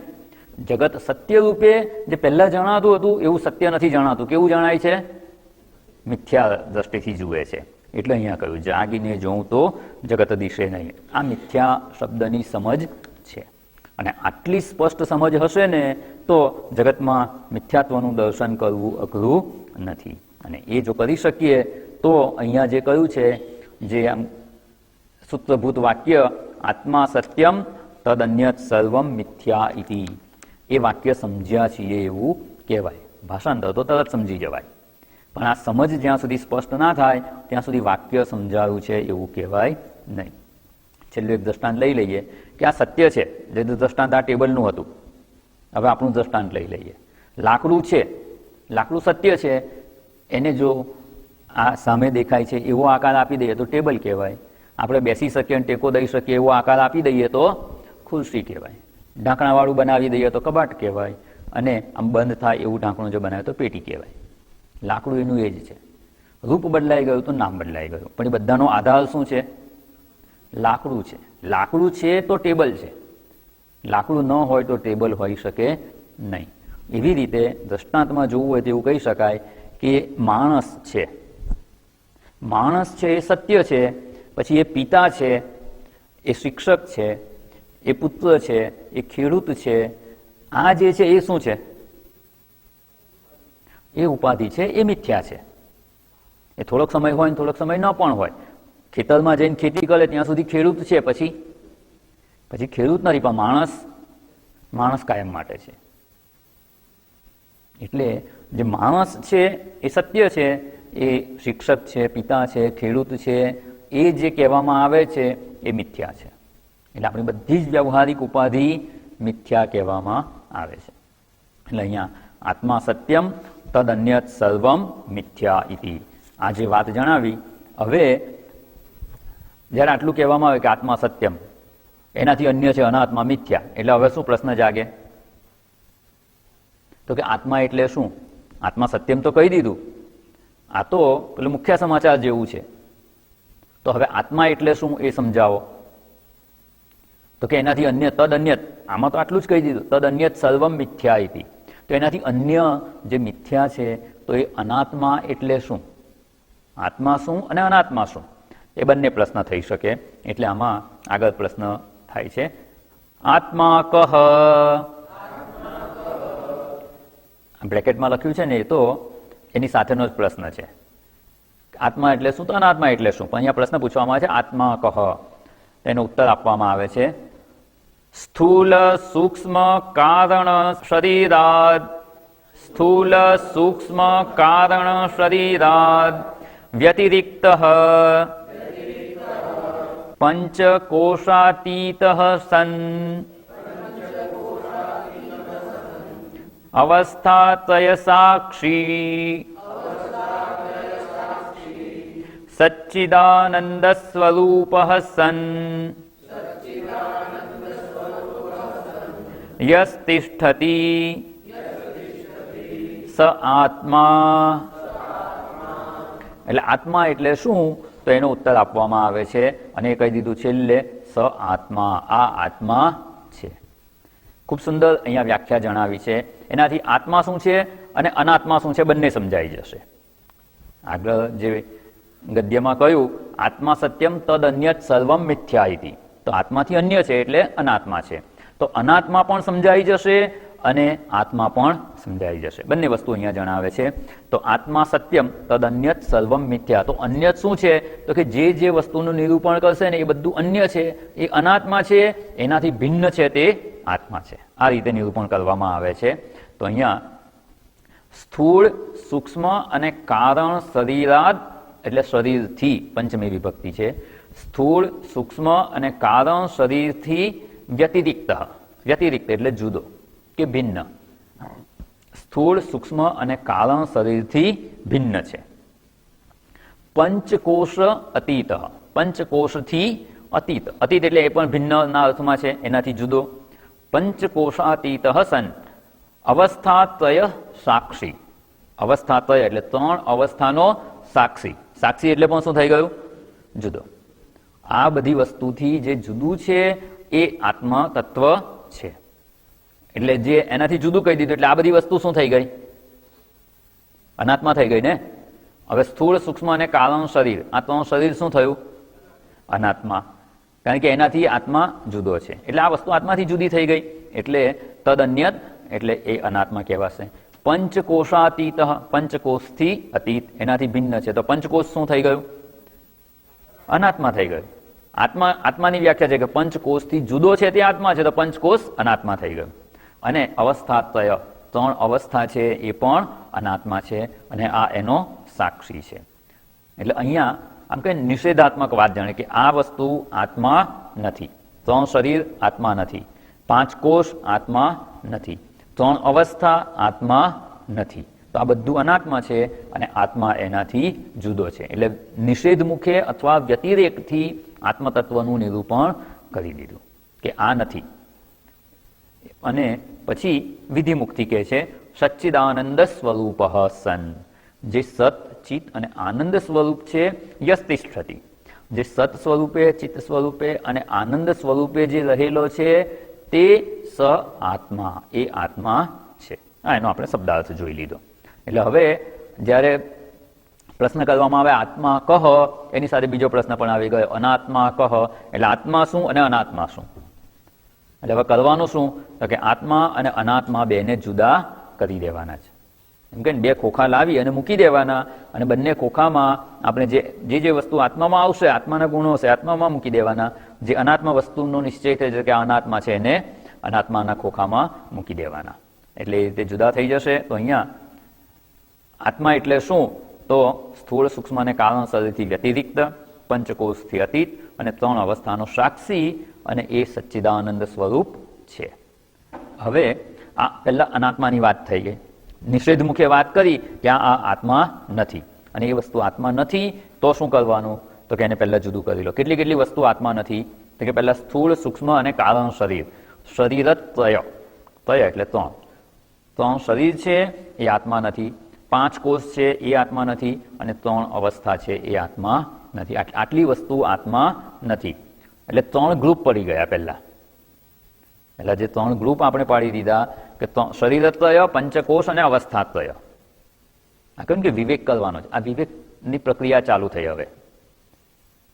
જગત સત્ય રૂપે જે પહેલા જણાતું હતું એવું સત્ય નથી જણાતું. કેવું જણાય છે? મિથ્યા દ્રષ્ટિથી જુએ છે. એટલે અહીંયા કહ્યું જાગીને જોઉં તો જગત દિશે નહીં. આ મિથ્યા શબ્દની સમજ છે. અને આટલી સ્પષ્ટ સમજ હશે ને તો જગતમાં મિથ્યાત્વનું દર્શન કરવું અઘરું નથી. અને એ જો કરી શકીએ તો અહીંયા જે કહ્યું છે, જે આમ સૂત્રભૂત વાક્ય આત્મા સત્યમ તદ અન્યત સર્વમ મિથ્યા ઇતિ, એ વાક્ય સમજ્યા છીએ એવું કહેવાય. ભાષાંતર તો તરત સમજી જવાય. પણ આ સમજ જ્યાં સુધી સ્પષ્ટ ના થાય ત્યાં સુધી વાક્ય સમજાયું છે એવું કહેવાય નહીં. છેલ્લું એક દ્રષ્ટાંત લઈ લઈએ કે આ સત્ય છે. જે દ્રષ્ટાંત આ ટેબલનું હતું, હવે આપણું દ્રષ્ટાંત લઈ લઈએ. લાકડું છે, લાકડું સત્ય છે, એને જો આ સામે દેખાય છે એવો આકાર આપી દઈએ તો ટેબલ કહેવાય. આપણે બેસી શકીએ અને ટેકો દઈ શકીએ એવો આકાર આપી દઈએ તો ખુરશી કહેવાય. ઢાંકણાવાળું બનાવી દઈએ તો કબાટ કહેવાય, અને આમ બંધ થાય એવું ઢાંકણું જો બનાવે તો પેટી કહેવાય. લાકડું એનું એ જ છે. રૂપ બદલાઈ ગયું તો નામ બદલાઈ ગયું, પણ એ બધાનો આધાર શું છે? લાકડું છે. લાકડું છે તો ટેબલ છે, લાકડું ન હોય તો ટેબલ હોઈ શકે નહીં. એવી રીતે દ્રષ્ટાંતમાં જોવું હોય તો એવું કહી શકાય કે માણસ છે, માણસ છે એ સત્ય છે, પછી એ પિતા છે, એ શિક્ષક છે, એ પુત્ર છે, એ ખેડૂત છે. આ જે છે એ શું છે? એ ઉપાધિ છે, એ મિથ્યા છે. એ થોડોક સમય હોય ને થોડોક સમય ન પણ હોય. ખેતરમાં જઈને ખેતી કરે ત્યાં સુધી ખેડૂત છે, પછી ખેડૂત નથી, પણ માણસ કાયમ માટે છે. એટલે જે માણસ છે એ સત્ય છે, એ શિક્ષક છે, પિતા છે, ખેડૂત છે, એ જે કહેવામાં આવે છે એ મિથ્યા છે. એટલે આપણી બધી જ વ્યવહારિક ઉપાધિ મિથ્યા કહેવામાં આવે છે. એટલે અહીંયા આત્મા સત્યમ તદ અન્યત સર્વમ મિથ્યા ઇતિ, આ જે વાત જણાવી. હવે જ્યારે આટલું કહેવામાં આવે કે આત્મા સત્યમ, એનાથી અન્ય છે અનાત્મા મિથ્યા, એટલે હવે શું પ્રશ્ન જાગે? તો કે આત્મા એટલે શું? આત્મા સત્યમ તો કહી દીધું, આ તો પેલું મુખ્ય સમાચાર જેવું છે. તો હવે આત્મા એટલે શું એ સમજાવો. તો કે એનાથી અન્ય તદ અન્યત, આમાં તો આટલું જ કહી દીધું, તદ અન્યત સર્વમ મિથ્યા ઇતિ. તો એનાથી અન્ય જે મિથ્યા છે તો એ અનાત્મા એટલે શું? આત્મા શું અને અનાત્મા શું? એ બંને પ્રશ્ન થઈ શકે. એટલે આમાં આગળ પ્રશ્ન થાય છે, આત્મા કહ. બ્રેકેટમાં લખ્યું છે ને એ તો એની સાથેનો જ પ્રશ્ન છે. આત્મા એટલે શું તો અનાત્મા એટલે શું? પણ અહીંયા પ્રશ્ન પૂછવામાં આવે છે આત્મા કહ. એનો ઉત્તર આપવામાં આવે છે, સ્થૂલ સૂક્ષ્મ કારણ શરીરાદ, સ્થૂલ સૂક્ષ્મ કારણ શરીરાદ વ્યતિરિક્ત પંચકોશાતીત સન અવસ્થાત્રય સાક્ષી સચ્ચિદાનંદ સ્વરૂપ સન યસ્તિષ્ઠતિ સ આત્મા. એટલે આત્મા એટલે શું? તો એનો ઉત્તર આપવામાં આવે છે, અને એ કહી દીધું છેલ્લે, સ આત્મા, આ આત્મા છે. ખૂબ સુંદર અહીંયા વ્યાખ્યા જણાવી છે. એનાથી આત્મા શું છે અને અનાત્મા શું છે બંને સમજાઈ જશે. આગળ જે ગદ્યમાં કહ્યું, આત્મા સત્યમ તદ અન્યત સર્વમ મિથ્યા ઇતિ, તો આત્માથી અન્ય છે એટલે અનાત્મા છે. તો અનાત્મા પણ સમજાઈ જશે અને આત્મા પણ સમજાઈ જશે. બંને વસ્તુ અહીંયા જણાવે છે. તો આત્મા સત્યમ તદ અન્યત સર્વમ મિથ્યા. તો અન્યત શું છે? તો કે જે વસ્તુનું નિરૂપણ કરશે ને એ બધું અન્ય છે, એ અનાત્મા છે, એનાથી ભિન્ન છે તે આત્મા છે. આ રીતે નિરૂપણ કરવામાં આવે છે. તો અહીંયા સ્થૂળ, સૂક્ષ્મ અને કારણ શરીરાદ, એટલે શરીરથી, પંચમી વિભક્તિ છે. સ્થૂળ, સૂક્ષ્મ અને કારણ શરીરથી વ્યતિરિક્ત, વ્યતિરિક્ત એટલે જુદો કે ભિન્ન. સ્થૂળ, સૂક્ષ્મ અને કારણ શરીરથી ભિન્ન છે. પંચકોશ અતીત, પંચકોશથી અતીત, અતીત એટલે એ પણ ભિન્નના અર્થમાં છે, એનાથી જુદો. પંચકોશાતીત સન અવસ્થાત્રય સાક્ષી, અવસ્થાત્રય એટલે ત્રણ અવસ્થાનો સાક્ષી. સાક્ષી એટલે પણ શું થઈ ગયું? જુદો. આ બધી વસ્તુથી જે જુદું છે એ આત્મા તત્વ છે. એટલે જે એનાથી જુદું કહી દીધું, એટલે આ બધી વસ્તુ શું થઈ ગઈ? અનાત્મા થઈ ગઈ ને. હવે સ્થૂળ, સૂક્ષ્મ અને કારણ શરીર, આ ત્રણ શરીર શું થયું? અનાત્મા. કારણ કે એનાથી આત્મા જુદો છે, એટલે આ વસ્તુ આત્માથી જુદી થઈ ગઈ, એટલે તદ અન્યત, એટલે એ અનાત્મા કહેવાશે. પંચકોશાતીત, પંચકોશથી અતીત, એનાથી ભિન્ન છે. તો પંચકોશ શું થઈ ગયું? અનાત્મા થઈ ગયું. આત્માની વ્યાખ્યા છે કે પંચકોશથી જુદો છે તે આત્મા છે, તો પંચકોશ અનાત્મા થઈ ગયું. અને અવસ્થાત્રય, ત્રણ અવસ્થા છે એ પણ અનાત્મા છે, અને આ એનો સાક્ષી છે. એટલે અહીંયા આમ કે નિષેધાત્મક વાત જાણે કે આ વસ્તુ આત્મા નથી, 3 શરીર આત્મા નથી, 5 કોષ આત્મા નથી, 3 અવસ્થા આત્મા નથી, તો આ બધું અનાત્મા છે અને આત્મા એનાથી જુદો છે. એટલે નિષેધ મુખે અથવા વ્યતિરેકથી આત્મતત્વનું નિરૂપણ કરી દીધું કે આ નથી. અને પછી વિધિમુક્તિ કહે છે સચ્ચિદાનંદ સ્વરૂપ સન, જે સત ચિત અને આનંદ સ્વરૂપ છે, યસ્તિષ્ઠતિ, જે સત સ્વરૂપે ચિત્ત સ્વરૂપે અને આનંદ સ્વરૂપે જે રહેલો છે તે સ આત્મા, એ આત્મા છે. એનો આપણે શબ્દાર્થ જોઈ લીધો. એટલે હવે જ્યારે પ્રશ્ન કરવામાં આવે આત્મા કહ, એની સાથે બીજો પ્રશ્ન પણ આવી ગયો અનાત્મા કહ. એટલે આત્મા શું અને અનાત્મા શું? એટલે હવે કરવાનું શું? તો કે આત્મા અને અનાત્મા બેને જુદા કરી દેવાના છે. એમ કે 2 ખોખા લાવી અને મૂકી દેવાના, અને બંને ખોખામાં આપણે જે વસ્તુ આત્મામાં આવશે, આત્માના ગુણો હશે, આત્મામાં મૂકી દેવાના. જે અનાત્મા વસ્તુનો નિશ્ચય થઈ જશે કે અનાત્મા છે, એને અનાત્માના ખોખામાં મૂકી દેવાના. એટલે એ રીતે જુદા થઈ જશે. તો અહીંયા આત્મા એટલે શું? તો સ્થૂળ સૂક્ષ્મ અને કારણ શરીરથી વ્યતિરિક્ત, પંચકોશથી અતીત અને 3 અવસ્થાનો સાક્ષી, અને એ સચ્ચિદાનંદ સ્વરૂપ છે. હવે આ પહેલા અનાત્માની વાત થઈ ગઈ. નિષેધ મુખે વાત કરી કે આ આત્મા નથી, અને એ વસ્તુ આત્મા નથી તો શું કરવાનું? તો કે એને પહેલા જુદું કરી લો. કેટલી વસ્તુ આત્મા નથી? તો કે પહેલા સ્થૂળ સૂક્ષ્મ અને કારણ શરીર. શરીર ત્રય, ત્રય એટલે 3 શરીર છે એ આત્મા નથી, 5 કોષ છે એ આત્મા નથી, અને 3 અવસ્થા છે એ આત્મા નથી. આટલી વસ્તુ આત્મા નથી. એટલે 3 ગ્રુપ પડી ગયા. પહેલા જે 3 ગ્રુપ આપણે પાડી દીધા કે શરીરત્રય, પંચકોશ અને અવસ્થાત્રય. આ કેમ કે વિવેક કરવાનો છે. આ વિવેકની પ્રક્રિયા ચાલુ થઈ. હવે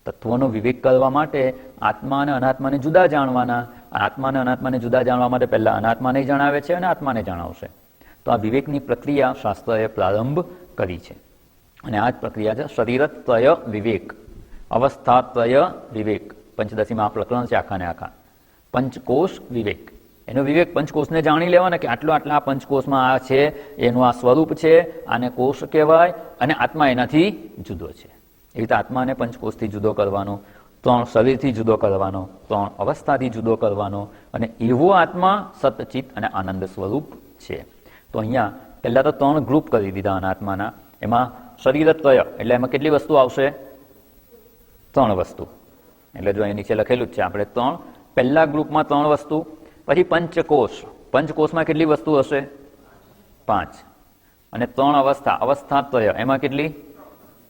તત્વોનો વિવેક કરવા માટે આત્મા અને અનાત્માને જુદા જાણવાના. આત્મા અને અનાત્માને જુદા જાણવા માટે પહેલા અનાત્માને જણાવે છે અને આત્માને જણાવશે. તો આ વિવેકની પ્રક્રિયા શાસ્ત્રએ પ્રારંભ કરી છે, અને આ જ પ્રક્રિયા છે શરીરત્રય વિવેક, અવસ્થાત્રય વિવેક. પંચદશીમાં આ પ્રકરણ છે આખા ને આખા. પંચકોશ વિવેક, એનો વિવેક પંચકોશને જાણી લેવાના કે આટલા પંચકોશમાં આ છે, એનું આ સ્વરૂપ છે, આને કોષ કહેવાય, અને આત્મા એનાથી જુદો છે. એ રીતે આત્માને પંચકોશથી જુદો કરવાનો, 3 શરીરથી જુદો કરવાનો, 3 અવસ્થાથી જુદો કરવાનો, અને એવો આત્મા સતચિત અને આનંદ સ્વરૂપ છે. તો અહીંયા પહેલા તો 3 ગ્રુપ કરી દીધા અનાત્માના. એમાં શરીરત્રય એટલે એમાં કેટલી વસ્તુ આવશે? 3 વસ્તુ. એટલે જો અહીં નીચે લખેલું જ છે આપણે 3. પહેલા ગ્રુપમાં 3 વસ્તુ. પછી પંચકોશ, પંચકોશમાં કેટલી વસ્તુ હશે? 5. અને 3 અવસ્થા, અવસ્થાત્રય એમાં કેટલી?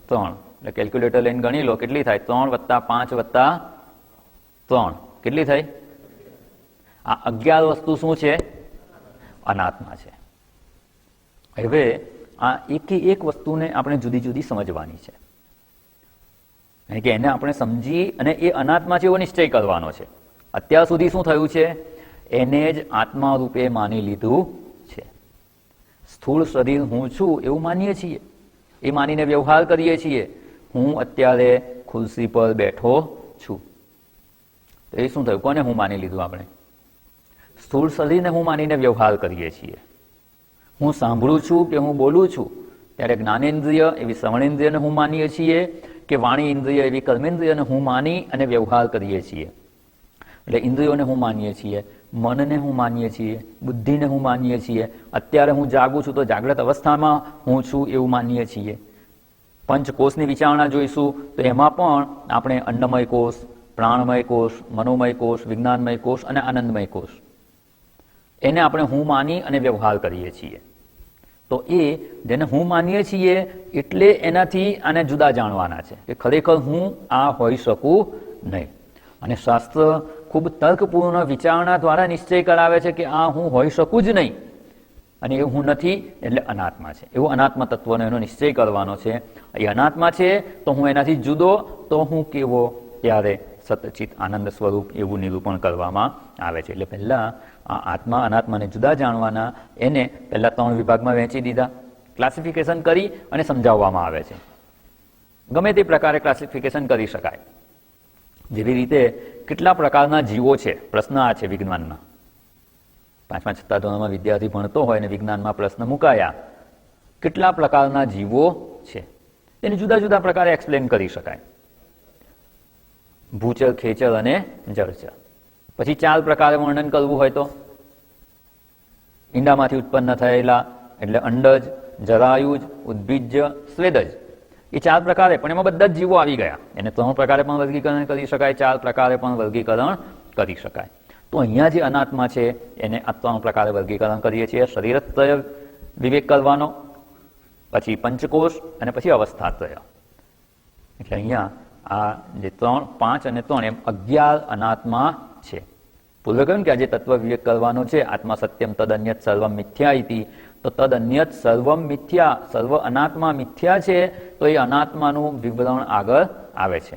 3. એટલે કેલ્ક્યુલેટર લઈને ગણી લો કેટલી થાય? 3 + 5 + 3 કેટલી થઈ? આ 11 વસ્તુ શું છે? અનાત્મા છે. હવે આ એક વસ્તુને આપણે જુદી જુદી સમજવાની છે, કે એને આપણે સમજી અને એ અનાત્મા છે એવો નિશ્ચય કરવાનો છે. અત્યાર સુધી શું થયું છે? એને જ આત્મા રૂપે માની લીધું છે. સ્થૂળ શરીર હું છું એવું માનીએ છીએ, એ માનીને વ્યવહાર કરીએ છીએ. હું અત્યારે ખુરશી પર બેઠો છું, તો એ શું થયું? કોને હું માની લીધું? આપણે સ્થૂળ શરીરને હું માનીને વ્યવહાર કરીએ છીએ. હું સાંભળું છું કે હું બોલું છું ત્યારે જ્ઞાનેન્દ્રિય એવી શ્રવણેન્દ્રિયને હું માનીએ છીએ, કે વાણી ઇન્દ્રિય એવી કર્મેન્દ્રિયને હું માની અને વ્યવહાર કરીએ છીએ. એટલે ઇન્દ્રિયોને હું માનીએ છીએ, મનને હું માનીએ છીએ, બુદ્ધિને હું માનીએ છીએ. અત્યારે હું જાગું છું તો જાગ્રત અવસ્થામાં હું છું એવું માનીએ છીએ. પંચકોશની વિચારણા જોઈશું તો એમાં પણ આપણે અન્નમય કોષ, પ્રાણમય કોષ, મનોમય કોષ, વિજ્ઞાનમય કોષ અને આનંદમય કોષ, એને આપણે હું માની અને વ્યવહાર કરીએ છીએ. તો એ જેને હું માનીએ છીએ એટલે એનાથી આને જુદા જાણવાના છે કે ખરેખર હું આ હોઈ શકું નહીં. અને શાસ્ત્ર ખૂબ તર્કપૂર્ણ વિચારણા દ્વારા નિશ્ચય કરાવે છે કે આ હું હોઈ શકું જ નહીં, અને એ હું નથી એટલે અનાત્મા છે. એવો અનાત્મા તત્વનો એનો નિશ્ચય કરવાનો છે. એ અનાત્મા છે તો હું એનાથી જુદો, તો હું કેવો? ત્યારે સતચિત આનંદ સ્વરૂપ એવું નિરૂપણ કરવામાં આવે છે. એટલે પહેલા આ આત્મા અનાત્માને જુદા જાણવાના, એને પહેલા 3 વિભાગમાં વહેંચી દીધા, ક્લાસિફિકેશન કરી અને સમજાવવામાં આવે છે. ગમે તે પ્રકારે ક્લાસિફિકેશન કરી શકાય. જેવી રીતે કેટલા પ્રકારના જીવો છે, પ્રશ્ન આ છે વિજ્ઞાનમાં. 5મા 6મા ધોરણમાં વિદ્યાર્થી ભણતો હોય અને વિજ્ઞાનમાં પ્રશ્ન મુકાયા, કેટલા પ્રકારના જીવો છે? તેને જુદા જુદા પ્રકારે એક્સપ્લેન કરી શકાય. ભૂચર, ખેચર અને જળચર. પછી 4 પ્રકારે વર્ણન કરવું હોય તો ઈંડામાંથી ઉત્પન્ન થયેલા એટલે અંડજ, જરાયુજ, ઉદ્ભીજ્ય, સ્વેદજ. એ 4 પ્રકારે, પણ એમાં બધા જ જીવો આવી ગયા. એને 3 પ્રકારે પણ વર્ગીકરણ કરી શકાય, 4 પ્રકારે પણ વર્ગીકરણ કરી શકાય. તો અહીંયા જે અનાત્મા છે એને આ 3 પ્રકારે વર્ગીકરણ કરીએ છીએ. શરીરત્રય વિવેક કરવાનો, પછી પંચકોશ અને પછી અવસ્થાત્રય. એટલે અહીંયા આ જે 3, 5 અને 3 એમ 11 અનાત્મા છે. પૂર્વે કહ્યું કે આ જે તત્વ વિવેક કરવાનો છે, આત્મા સત્યમ તદ અન્યત સર્વમ મિથ્યા ઇતિ, તો તદ અન્યત સર્વમ મિથ્યા, સર્વ અનાત્મા મિથ્યા છે, તો એ અનાત્માનું વિવરણ આગળ આવે છે.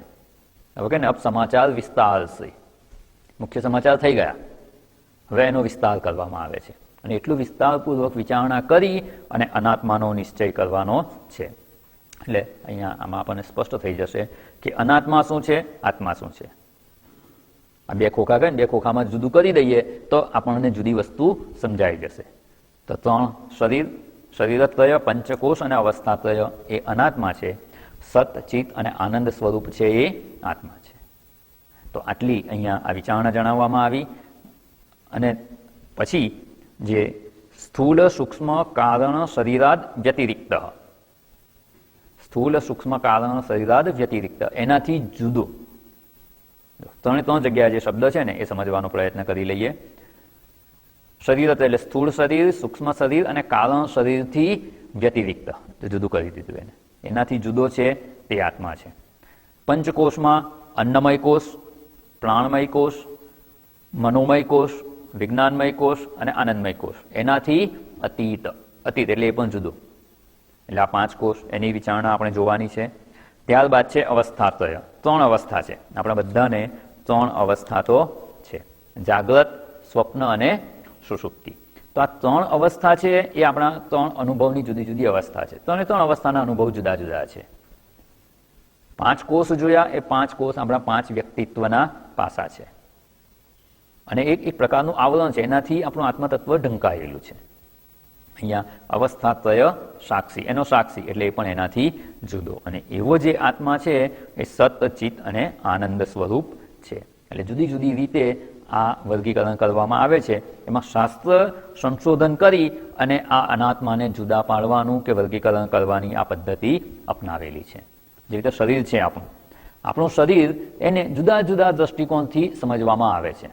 હવે કે ને અબ સમાચાર વિસ્તાર છે. મુખ્ય સમાચાર થઈ ગયા, હવે એનો વિસ્તાર કરવામાં આવે છે અને એટલું વિસ્તારપૂર્વક વિચારણા કરી અને અનાત્માનો નિશ્ચય કરવાનો છે. એટલે અહીંયા આમાં આપણને સ્પષ્ટ થઈ જશે કે અનાત્મા શું છે, આત્મા શું છે. આ 2 ખોખા કહે ને, 2 ખોખામાં જુદું કરી દઈએ તો આપણને જુદી વસ્તુ સમજાઈ જશે. તો 3 શરીર, શરીરત્રય, પંચકોશ અને અવસ્થાત્રય એ અનાત્મા છે. સત, ચિત અને આનંદ સ્વરૂપ છે એ આત્મા છે. તો આટલી અહીંયા આ વિચારણા જણાવવામાં આવી. અને પછી જે સ્થૂલ સૂક્ષ્મ કારણ શરીરાદ વ્યતિરિક્ત, સ્થૂલ સૂક્ષ્મ કારણ શરીરાદ વ્યતિરિક્ત, એનાથી જુદો. 3 જગ્યાએ જે શબ્દ છે ને એ સમજવાનો પ્રયત્ન કરી લઈએ. શરીર એટલે સ્થૂળ શરીર, સૂક્ષ્મ શરીર અને કારણ શરીરથી વ્યતિરિક્ત, જુદું કરી દીધું એને. એનાથી જુદો છે તે આત્મા છે. પંચકોશમાં અન્નમય કોષ, પ્રાણમય કોષ, મનોમય કોષ, વિજ્ઞાનમય કોષ અને આનંદમય કોષ, એનાથી અતીત. અતીત એટલે એ પણ જુદો. એટલે આ 5 કોષ, એની વિચારણા આપણે જોવાની છે. ત્યારબાદ છે અવસ્થાત્રય. 3 અવસ્થા છે. આપણા બધાને 3 અવસ્થા તો છે, જાગ્રત, સ્વપ્ન અને સુષુપ્તિ. તો આ 3 અવસ્થા છે એ આપણા 3 અનુભવની જુદી જુદી અવસ્થા છે. 3 અવસ્થાના અનુભવ જુદા જુદા છે. 5 કોષ જોયા, એ 5 કોષ આપણા 5 વ્યક્તિત્વના પાસા છે અને એક પ્રકારનું આવરણ છે, એનાથી આપણું આત્મતત્વ ઢંકાયેલું છે. અહીંયા અવસ્થાત્રય સાક્ષી, એનો સાક્ષી એટલે એ પણ એનાથી જુદો. અને એવો જે આત્મા છે એ સત, ચિત અને આનંદ સ્વરૂપ છે. એટલે જુદી જુદી રીતે આ વર્ગીકરણ કરવામાં આવે છે. એમાં શાસ્ત્ર સંશોધન કરી અને આ અનાત્માને જુદા પાડવાનું કે વર્ગીકરણ કરવાની આ પદ્ધતિ અપનાવેલી છે. જે રીતે શરીર છે આપણું શરીર, એને જુદા જુદા દ્રષ્ટિકોણથી સમજવામાં આવે છે.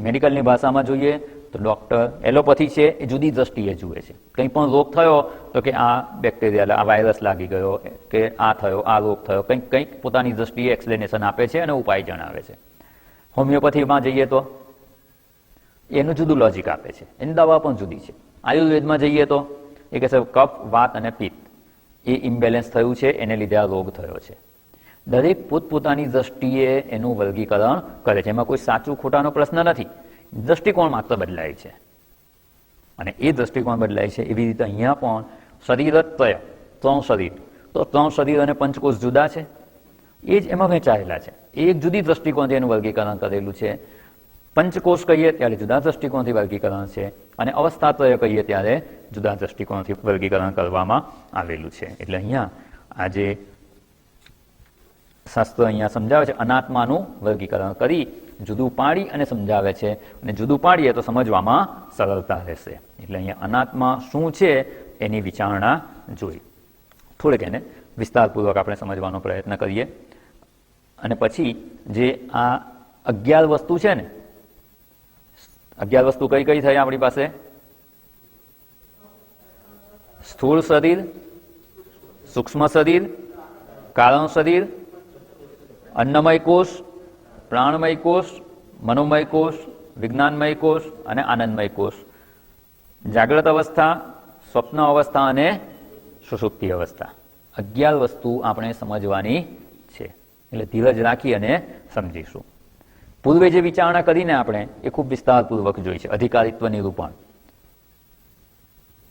મેડિકલની ભાષામાં જોઈએ તો ડૉક્ટર એલોપેથી છે એ જુદી દ્રષ્ટિએ જુએ છે. કંઈ પણ રોગ થયો તો કે આ બેક્ટેરિયા, આ વાયરસ લાગી ગયો, કે આ થયો, આ રોગ થયો, કંઈક પોતાની દ્રષ્ટિએ એક્સપ્લેનેશન આપે છે અને ઉપાય જણાવે છે. હોમિયોપેથીમાં જઈએ તો એનું જુદું લોજિક આપે છે, એની દવા પણ જુદી છે. આયુર્વેદમાં જઈએ તો એ કહે છે કફ, વાત અને પિત્ત એ ઇમ્બેલેન્સ થયું છે, એને લીધે આ રોગ થયો છે. દરેક પોતપોતાની દ્રષ્ટિએ એનું વર્ગીકરણ કરે છે. એમાં કોઈ સાચું ખોટાનો પ્રશ્ન નથી, દ્રષ્ટિકોણ માત્ર બદલાય છે. અને એ દ્રષ્ટિકોણ બદલાય છે એવી રીતે અહીંયા પણ શરીરત્રય, 3 શરીર, તો 3 શરીર અને પંચકોષ જુદા છે, એ જ એમાં વહેંચાયેલા છે. એક જુદી દ્રષ્ટિકોણથી એનું વર્ગીકરણ કરેલું છે. પંચકોષ કહીએ ત્યારે જુદા દ્રષ્ટિકોણથી વર્ગીકરણ છે અને અવસ્થાત્રય કહીએ ત્યારે જુદા દ્રષ્ટિકોણથી વર્ગીકરણ કરવામાં આવેલું છે. એટલે અહીંયા આજે શાસ્ત્ર અહીંયા સમજાવે છે, અનાત્માનું વર્ગીકરણ કરી જુદું પાડી અને સમજાવે છે. અને જુદું પાડીએ તો સમજવામાં સરળતા રહેશે. એટલે અહીંયા અનાત્મા શું છે એની વિચારણા જોઈ. થોડીક એને વિસ્તારપૂર્વક આપણે સમજવાનો પ્રયત્ન કરીએ. અને પછી જે આ 11 વસ્તુ છે ને, 11 વસ્તુ કઈ કઈ થઈ આપણી પાસે? સ્થૂળ શરીર, સૂક્ષ્મ શરીર, કારણ શરીર, અન્નમય કોષ, પ્રાણમય કોષ, મનોમય કોષ, વિજ્ઞાનમય કોષ અને આનંદમય કોષ. જાગ્રત અવસ્થા, સ્વપ્ન અવસ્થા અને સુષુપ્તિ અવસ્થા. 11 વસ્તુ આપણે સમજવાની છે. એટલે ધીરજ રાખી અને સમજીશું. પૂર્વે જે વિચારણા કરીને આપણે એ ખૂબ વિસ્તારપૂર્વક જોઈ છે, અધિકારીત્વ નિરૂપણ.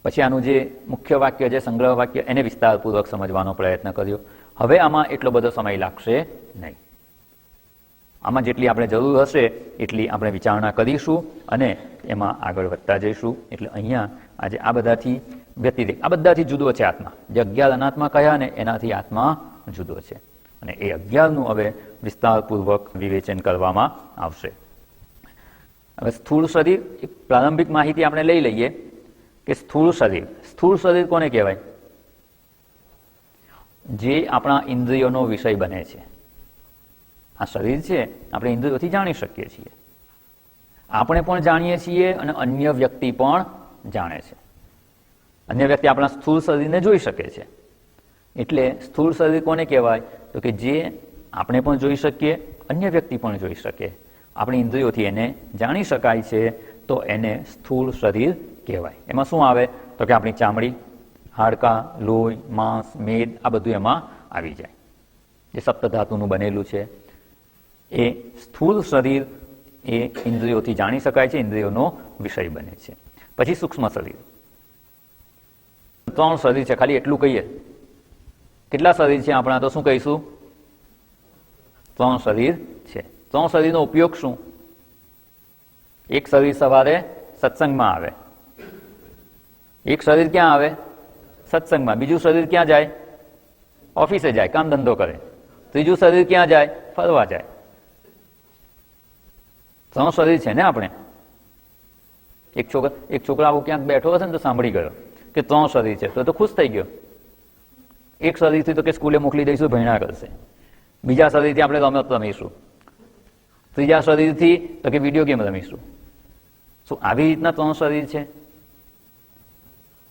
પછી આનું જે મુખ્ય વાક્ય છે, સંગ્રહ વાક્ય, એને વિસ્તારપૂર્વક સમજવાનો પ્રયત્ન કર્યો. હવે આમાં એટલો બધો સમય લાગશે નહીં. આમાં જેટલી આપણે જરૂર હશે એટલી આપણે વિચારણા કરીશું અને એમાં આગળ વધતા જઈશું. એટલે અહીંયા આજે આ બધાથી વ્યતિરેક, આ બધાથી જુદો છે આત્મા. જે 11 અનાત્મા કહ્યા ને એનાથી આત્મા જુદો છે અને એ 11નું હવે વિસ્તારપૂર્વક વિવેચન કરવામાં આવશે. હવે સ્થૂળ શરીર, એક પ્રારંભિક માહિતી આપણે લઈ લઈએ કે સ્થૂળ શરીર કોને કહેવાય? જે આપણા ઇન્દ્રિયોનો વિષય બને છે. આ શરીર છે આપણે ઇન્દ્રિયોથી જાણી શકીએ છીએ, આપણે પણ જાણીએ છીએ અને અન્ય વ્યક્તિ પણ જાણે છે. અન્ય વ્યક્તિ આપણા સ્થૂળ શરીરને જોઈ શકે છે. એટલે સ્થૂળ શરીર કોને કહેવાય? તો કે જે આપણે પણ જોઈ શકીએ, અન્ય વ્યક્તિ પણ જોઈ શકે, આપણી ઇન્દ્રિયોથી એને જાણી શકાય છે, તો એને સ્થૂળ શરીર કહેવાય. એમાં શું આવે? તો કે આપણી ચામડી, હાડકાં, લોહી, માંસ, મેદ, આ બધું એમાં આવી જાય. જે સપ્તધાતુનું બનેલું છે એ સ્થૂળ શરીર એ ઇન્દ્રિયોથી જાણી શકાય છે, ઇન્દ્રિયોનો વિષય બને છે. પછી સૂક્ષ્મ શરીર. 3 શરીર છે, ખાલી એટલું કહીએ. કેટલા શરીર છે આપણા? તો શું કહીશું? 3 શરીર છે. 3 શરીરનો ઉપયોગ શું? એક શરીર સવારે સત્સંગમાં આવે, એક શરીર ક્યાં આવે? સત્સંગમાં. બીજું શરીર ક્યાં જાય? ઓફિસે જાય, કામ ધંધો કરે. ત્રીજું શરીર ક્યાં જાય? ફરવા જાય. 3 શરીર છે ને આપણે. એક છોકરા આવું ક્યાંક બેઠો હશે ને તો સાંભળી ગયો કે 3 શરીર છે તો ખુશ થઈ ગયો. એક શરીરથી તો કે સ્કૂલે મોકલી દઈશું, ભણ્યા કરશે. બીજા શરીરથી આપણે રમત રમીશું. ત્રીજા શરીરથી તો કે વિડીયો ગેમ રમીશું. શું આવી રીતના 3 શરીર છે?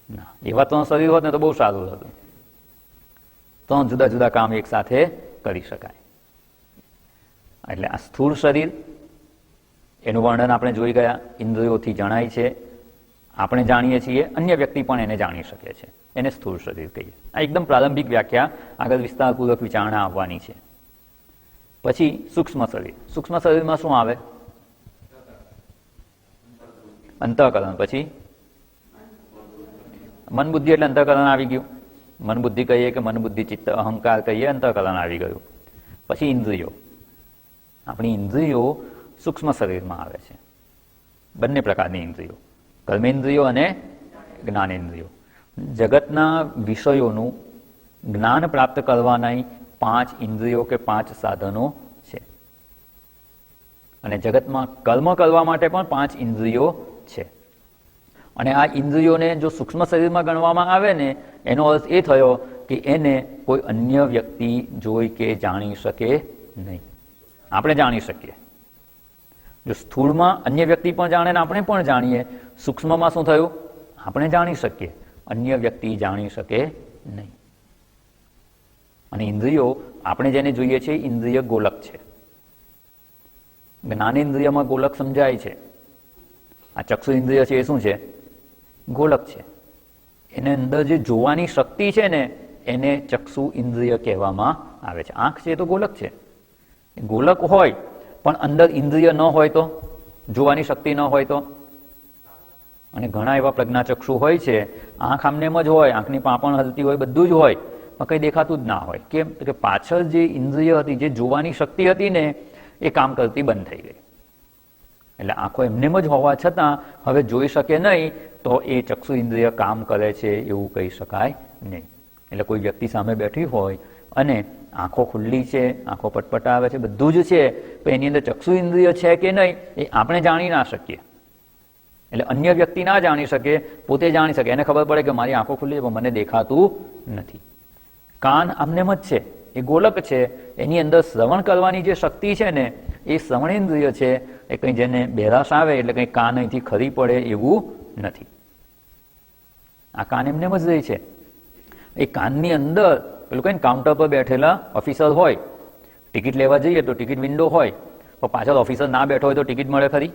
ના, એવા 3 શરીર હોત ને તો બહુ સારું હતું. 3 જુદા જુદા કામ એક સાથે કરી શકાય. એટલે આ સ્થૂળ શરીર, એનું વર્ણન આપણે જોઈ ગયા. ઇન્દ્રિયોથી જણાય છે, આપણે જાણીએ છીએ, અન્ય વ્યક્તિ પણ એને જાણી શકે છે. એને સ્થૂળ શરીર કહીએ. આ એકદમ પ્રારંભિક વ્યાખ્યા, આગળ વિસ્તારપૂર્વક વિચારણા આવવાની છે. પછી સૂક્ષ્મ શરીર. સૂક્ષ્મ શરીરમાં શું આવે? અંતઃકરણ. પછી મન બુદ્ધિ, એટલે અંતઃકરણ આવી ગયું. મન બુદ્ધિ કહીએ કે મન બુદ્ધિ ચિત્ત અહંકાર કહીએ, અંતઃકરણ આવી ગયું. પછી ઇન્દ્રિયો. આપણી ઇન્દ્રિયો સૂક્ષ્મ શરીરમાં આવે છે. બંને પ્રકારની ઇન્દ્રિયો, કર્મેન્દ્રિયો અને જ્ઞાનેન્દ્રિયો. જગતના વિષયોનું જ્ઞાન પ્રાપ્ત કરવાના 5 ઇન્દ્રિયો કે 5 સાધનો છે. અને જગતમાં કર્મ કરવા માટે પણ 5 ઇન્દ્રિયો છે. અને આ ઇન્દ્રિયોને જો સૂક્ષ્મ શરીરમાં ગણવામાં આવે ને, એનો અર્થ એ થયો કે એને કોઈ અન્ય વ્યક્તિ જોઈ કે જાણી શકે નહીં. આપણે જાણી શકીએ. જો સ્થૂળમાં અન્ય વ્યક્તિ પણ જાણે ને આપણે પણ જાણીએ, સૂક્ષ્મમાં શું થયું? આપણે જાણી શકીએ, અન્ય વ્યક્તિ જાણી શકે નહીં. અને ઇન્દ્રિયો આપણે જેને જોઈએ છીએ ઇન્દ્રિય ગોલક છે. જ્ઞાનેન્દ્રિયમાં ગોલક સમજાય છે. આ ચક્ષુ ઇન્દ્રિય છે એ શું છે? ગોલક છે. એને અંદર જે જોવાની શક્તિ છે ને એને ચક્ષુ ઇન્દ્રિય કહેવામાં આવે છે. આંખ છે એ તો ગોલક છે. ગોલક હોય પણ અંદર ઇન્દ્રિય ન હોય તો, જોવાની શક્તિ ન હોય તો. અને ઘણા એવા પ્રજ્ઞાચક્ષુ હોય છે, આંખ આમનેમ જ હોય, આંખની પાંપણ હલતી હોય, બધું જ હોય, પણ કંઈ દેખાતું જ ના હોય. કેમ? તો કે પાછળ જે ઇન્દ્રિય હતી, જે જોવાની શક્તિ હતી ને, એ કામ કરતી બંધ થઈ ગઈ. એટલે આંખો એમનેમ જ હોવા છતાં હવે જોઈ શકે નહીં, તો એ ચક્ષુ ઇન્દ્રિય કામ કરે છે એવું કહી શકાય નહીં. એટલે કોઈ વ્યક્તિ સામે બેઠી હોય અને આંખો ખુલ્લી છે, આંખો પટપટાવે છે, બધું જ છે, પણ એની અંદર ચક્ષુ ઇન્દ્રિય છે કે નહીં એ આપણે જાણી ના શકીએ. એટલે અન્ય વ્યક્તિ ના જાણી શકે, પોતે જાણી શકે. એને ખબર પડે કે મારી આંખો ખુલ્લી છે પણ મને દેખાતું નથી. કાન આમનેમ જ છે, એ ગોલક છે. એની અંદર શ્રવણ કરવાની જે શક્તિ છે ને એ શ્રવણેન્દ્રિય છે. એ કંઈ જેને બહેરાશ આવે એટલે કંઈ કાન અહીંથી ખરી પડે એવું નથી. આ કાન એમનેમ જ રહે છે. એ કાનની અંદર પેલું કઈ કાઉન્ટર પર બેઠેલા ઓફિસર હોય, ટિકિટ લેવા જઈએ તો ટિકિટ વિન્ડો હોય, પણ પાછળ ઓફિસર ના બેઠો હોય તો ટિકિટ મળે ખરી?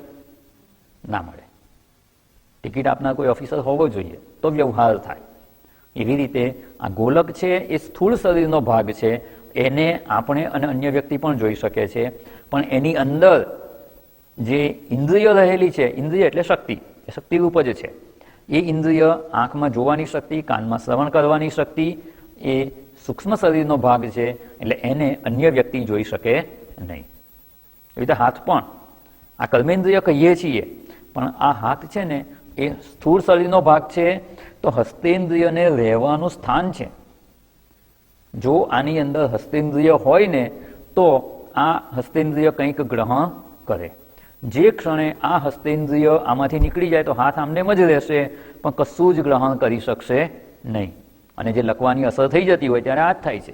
ના મળે. ટિકિટ આપનાર કોઈ ઓફિસર હોવો જોઈએ તો વ્યવહાર થાય. એવી રીતે આ ગોલક છે એ સ્થૂળ શરીરનો ભાગ છે. એને આપણે અને અન્ય વ્યક્તિ પણ જોઈ શકે છે. પણ એની અંદર જે ઇન્દ્રિય રહેલી છે, ઇન્દ્રિય એટલે શક્તિ, એ શક્તિ રૂપ જ છે. એ ઇન્દ્રિય આંખમાં જોવાની શક્તિ, કાનમાં શ્રવણ કરવાની શક્તિ, એ સૂક્ષ્મ શરીરનો ભાગ છે. એટલે એને અન્ય વ્યક્તિ જોઈ શકે નહીં. એવી રીતે હાથ પણ, આ કર્મેન્દ્રિય કહીએ છીએ, પણ આ હાથ છે ને એ સ્થૂળ શરીરનો ભાગ છે, તો હસ્તેન્દ્રિયને રહેવાનું સ્થાન છે. જો આની અંદર હસ્તેન્દ્રિય હોય ને તો આ હસ્તેન્દ્રિય કંઈક ગ્રહણ કરે. જે ક્ષણે આ હસ્તેન્દ્રિય આમાંથી નીકળી જાય તો હાથ આમનેમ જ રહેશે, પણ કશું જ ગ્રહણ કરી શકશે નહીં. અને જે લખવાની અસર થઈ જતી હોય ત્યારે હાથ થાય છે.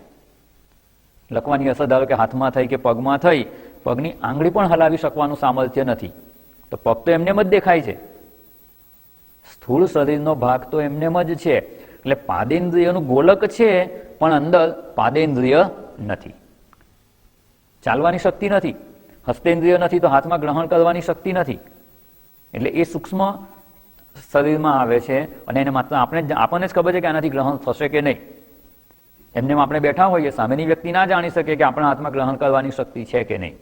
લખવાની અસર ધારો કે હાથમાં થઈ કે પગમાં થઈ, પગની આંગળી પણ હલાવી શકવાનું સામર્થ્ય નથી, તો પગ તો એમનેમ જ દેખાય છે. સ્થૂળ શરીરનો ભાગ તો એમનેમ જ છે. એટલે પાદેન્દ્રિયનું ગોલક છે, પણ અંદર પાદેન્દ્રિય નથી, ચાલવાની શક્તિ નથી. હસ્તેન્દ્રિય નથી તો હાથમાં ગ્રહણ કરવાની શક્તિ નથી. એટલે એ સૂક્ષ્મ શરીરમાં આવે છે, અને એને માત્ર આપણને જ ખબર છે કે આનાથી ગ્રહણ થશે કે નહીં. એમને આપણે બેઠા હોઈએ, સામેની વ્યક્તિ ના જાણી શકે કે આપણા હાથમાં ગ્રહણ કરવાની શક્તિ છે કે નહીં.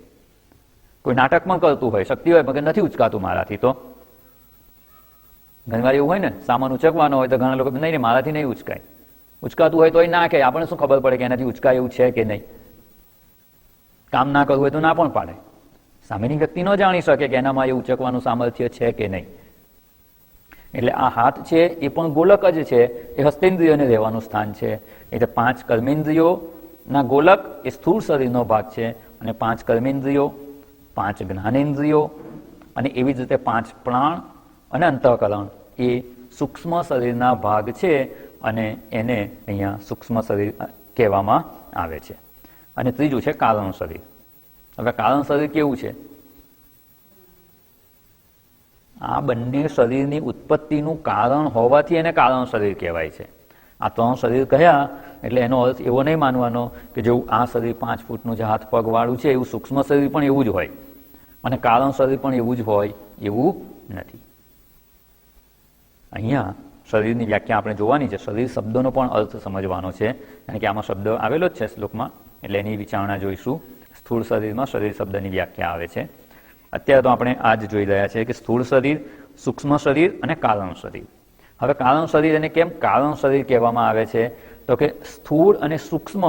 કોઈ નાટક પણ કરતું હોય, શક્તિ હોય પણ નથી ઉચકાતું મારાથી, તો ઘણીવાર એવું હોય ને, સામાન ઉચકવાનો હોય તો ઘણા લોકો નહીં મારાથી નહીં ઉચકાય. ઉચકાતું હોય તો એ ના કહે, આપણને શું ખબર પડે કે એનાથી ઉચકાય એવું છે કે નહીં. કામ ના કરવું હોય તો ના પણ પાડે. સામેની વ્યક્તિ ન જાણી શકે કે એનામાં એ ઉચકવાનું સામર્થ્ય છે કે નહીં. એટલે આ હાથ છે એ પણ ગોલક જ છે, એ હસ્તેન્દ્રિયોને રહેવાનું સ્થાન છે. એટલે 5 કર્મેન્દ્રિયોના ગોલક એ સ્થૂળ શરીરનો ભાગ છે, અને 5 કર્મેન્દ્રિયો, 5 જ્ઞાનેન્દ્રિયો, અને એવી જ રીતે 5 પ્રાણ અને અંતઃકરણ એ સૂક્ષ્મ શરીરના ભાગ છે, અને એને અહીંયા સૂક્ષ્મ શરીર કહેવામાં આવે છે. અને ત્રીજું છે કારણ શરીર. હવે કારણ શરીર કેવું છે? આ બંને શરીરની ઉત્પત્તિનું કારણ હોવાથી એને કારણ શરીર કહેવાય છે. આ 3 શરીર કહ્યા એટલે એનો અર્થ એવો નહીં માનવાનો કે જેવું આ શરીર 5 ફૂટનું જે હાથ પગ વાળું છે એવું સૂક્ષ્મ શરીર પણ એવું જ હોય, અને કારણ શરીર પણ એવું જ હોય, એવું નથી. અહીંયા શરીરની વ્યાખ્યા આપણે જોવાની છે. શરીર શબ્દનો પણ અર્થ સમજવાનો છે, કારણ કે આમાં શબ્દ આવેલો જ છે શ્લોકમાં, એટલે એની વિચારણા જોઈશું. સ્થૂળ શરીરમાં શરીર શબ્દની વ્યાખ્યા આવે છે. અત્યારે તો આપણે આ જ જોઈ રહ્યા છીએ કે સ્થૂળ શરીર, સૂક્ષ્મ શરીર અને કારણ શરીર. હવે કારણ શરીર એને કેમ કારણ શરીર કહેવામાં આવે છે? તો કે સ્થૂળ અને સૂક્ષ્મ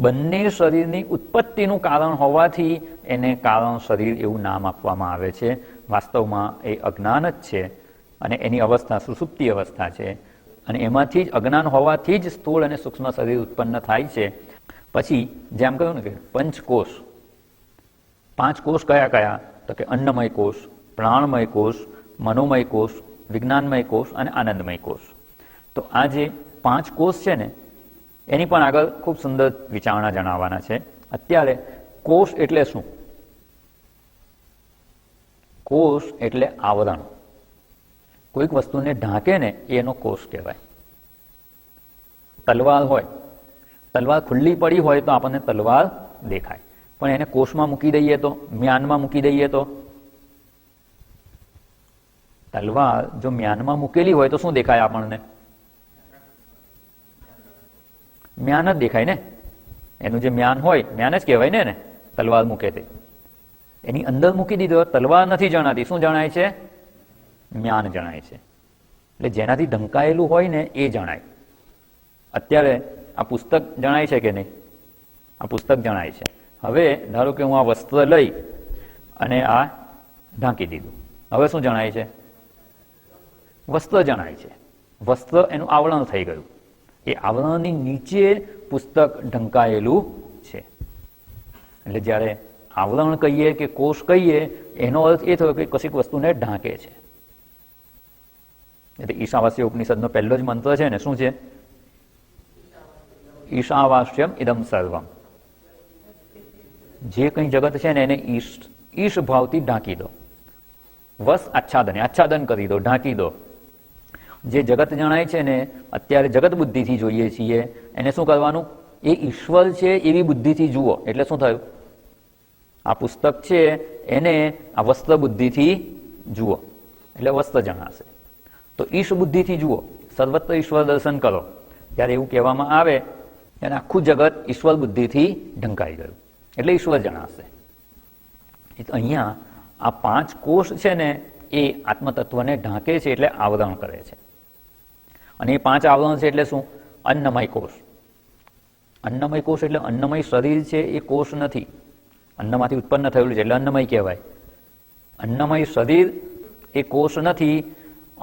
બંને શરીરની ઉત્પત્તિનું કારણ હોવાથી એને કારણ શરીર એવું નામ આપવામાં આવે છે. વાસ્તવમાં એ અજ્ઞાન જ છે, અને એની અવસ્થા સુષુપ્તિ અવસ્થા છે, અને એમાંથી જ અજ્ઞાન હોવાથી જ સ્થૂળ અને સૂક્ષ્મ શરીર ઉત્પન્ન થાય છે. પછી જેમ કહ્યું ને કે પંચકોષ, 5 કોષ કયા કયા? તો કે અન્નમય કોષ, પ્રાણમય કોષ, મનોમય કોષ, વિજ્ઞાનમય કોષ અને આનંદમય કોષ. તો આ જે 5 કોષ છે ને એની પણ આગળ ખૂબ સુંદર વિચારણા જણાવવાના છે. અત્યારે કોષ એટલે શું? કોષ એટલે આવરણ. કોઈક વસ્તુને ઢાંકે ને એનો કોષ કહેવાય. તલવાર હોય, તલવાર ખુલ્લી પડી હોય તો આપણને તલવાર દેખાય, પણ એને કોષમાં મૂકી દઈએ તો, મ્યાનમાં મૂકી દઈએ તો, તલવાર જો મ્યાનમાં મૂકેલી હોય તો શું દેખાય આપણને? મ્યાન જ દેખાય ને. એનું જે મ્યાન હોય, મ્યાન જ કહેવાય ને. તલવાર મૂકે તે એની અંદર મૂકી દીધો, તલવાર નથી જણાતી. શું જણાય છે? મ્યાન જણાય છે. એટલે જેનાથી ઢંકાયેલું હોય ને એ જણાય. અત્યારે આ પુસ્તક જણાય છે કે નહીં? આ પુસ્તક જણાય છે. હવે ધારો કે હું આ વસ્ત્ર લઈ અને આ ઢાંકી દીધું, હવે શું જણાય છે? વસ્ત્ર જણાય છે. વસ્ત્ર એનું આવરણ થઈ ગયું. એ આવરણની નીચે પુસ્તક ઢંકાયેલું છે. એટલે જ્યારે આવરણ કહીએ કે કોષ કહીએ એનો અર્થ એ થયો કે કશીક વસ્તુને ઢાંકે છે. એટલે ઈશાવાસ્ય ઉપનિષદનો પહેલો જ મંત્ર છે ને, શું છે? ઈશાવાસ્યમ ઇદમ સર્વમ. જે કંઈ જગત છે ને એને ઈશ ભાવથી ઢાંકી દો. વસ આચ્છાદન કરી દો, ઢાંકી દો. જે જગત જણાય છે ને અત્યારે જગત બુદ્ધિથી જોઈએ છીએ, એને શું કરવાનું? એ ઈશ્વર છે એવી બુદ્ધિથી જુઓ. એટલે શું થયું? આ પુસ્તક છે એને આ વસ્ત્ર બુદ્ધિથી જુઓ એટલે વસ્ત્ર જણાશે. તો ઈશ બુદ્ધિથી જુઓ, સર્વત્ર ઈશ્વર દર્શન કરો. ત્યારે એવું કહેવામાં આવે ત્યારે આખું જગત ઈશ્વર બુદ્ધિથી ઢંકાઈ ગયું એટલે ઈશ્વર જણાશે. અહીંયા આ 5 કોષ છે ને એ આત્મતત્વને ઢાંકે છે, એટલે આવરણ કરે છે. અને એ 5 આવરણ છે એટલે શું? અન્નમય કોષ. અન્નમય કોષ એટલે અન્નમય શરીર છે એ કોષ નથી. અન્નમાંથી ઉત્પન્ન થયેલું છે એટલે અન્નમય કહેવાય. અન્નમય શરીર એ કોષ નથી.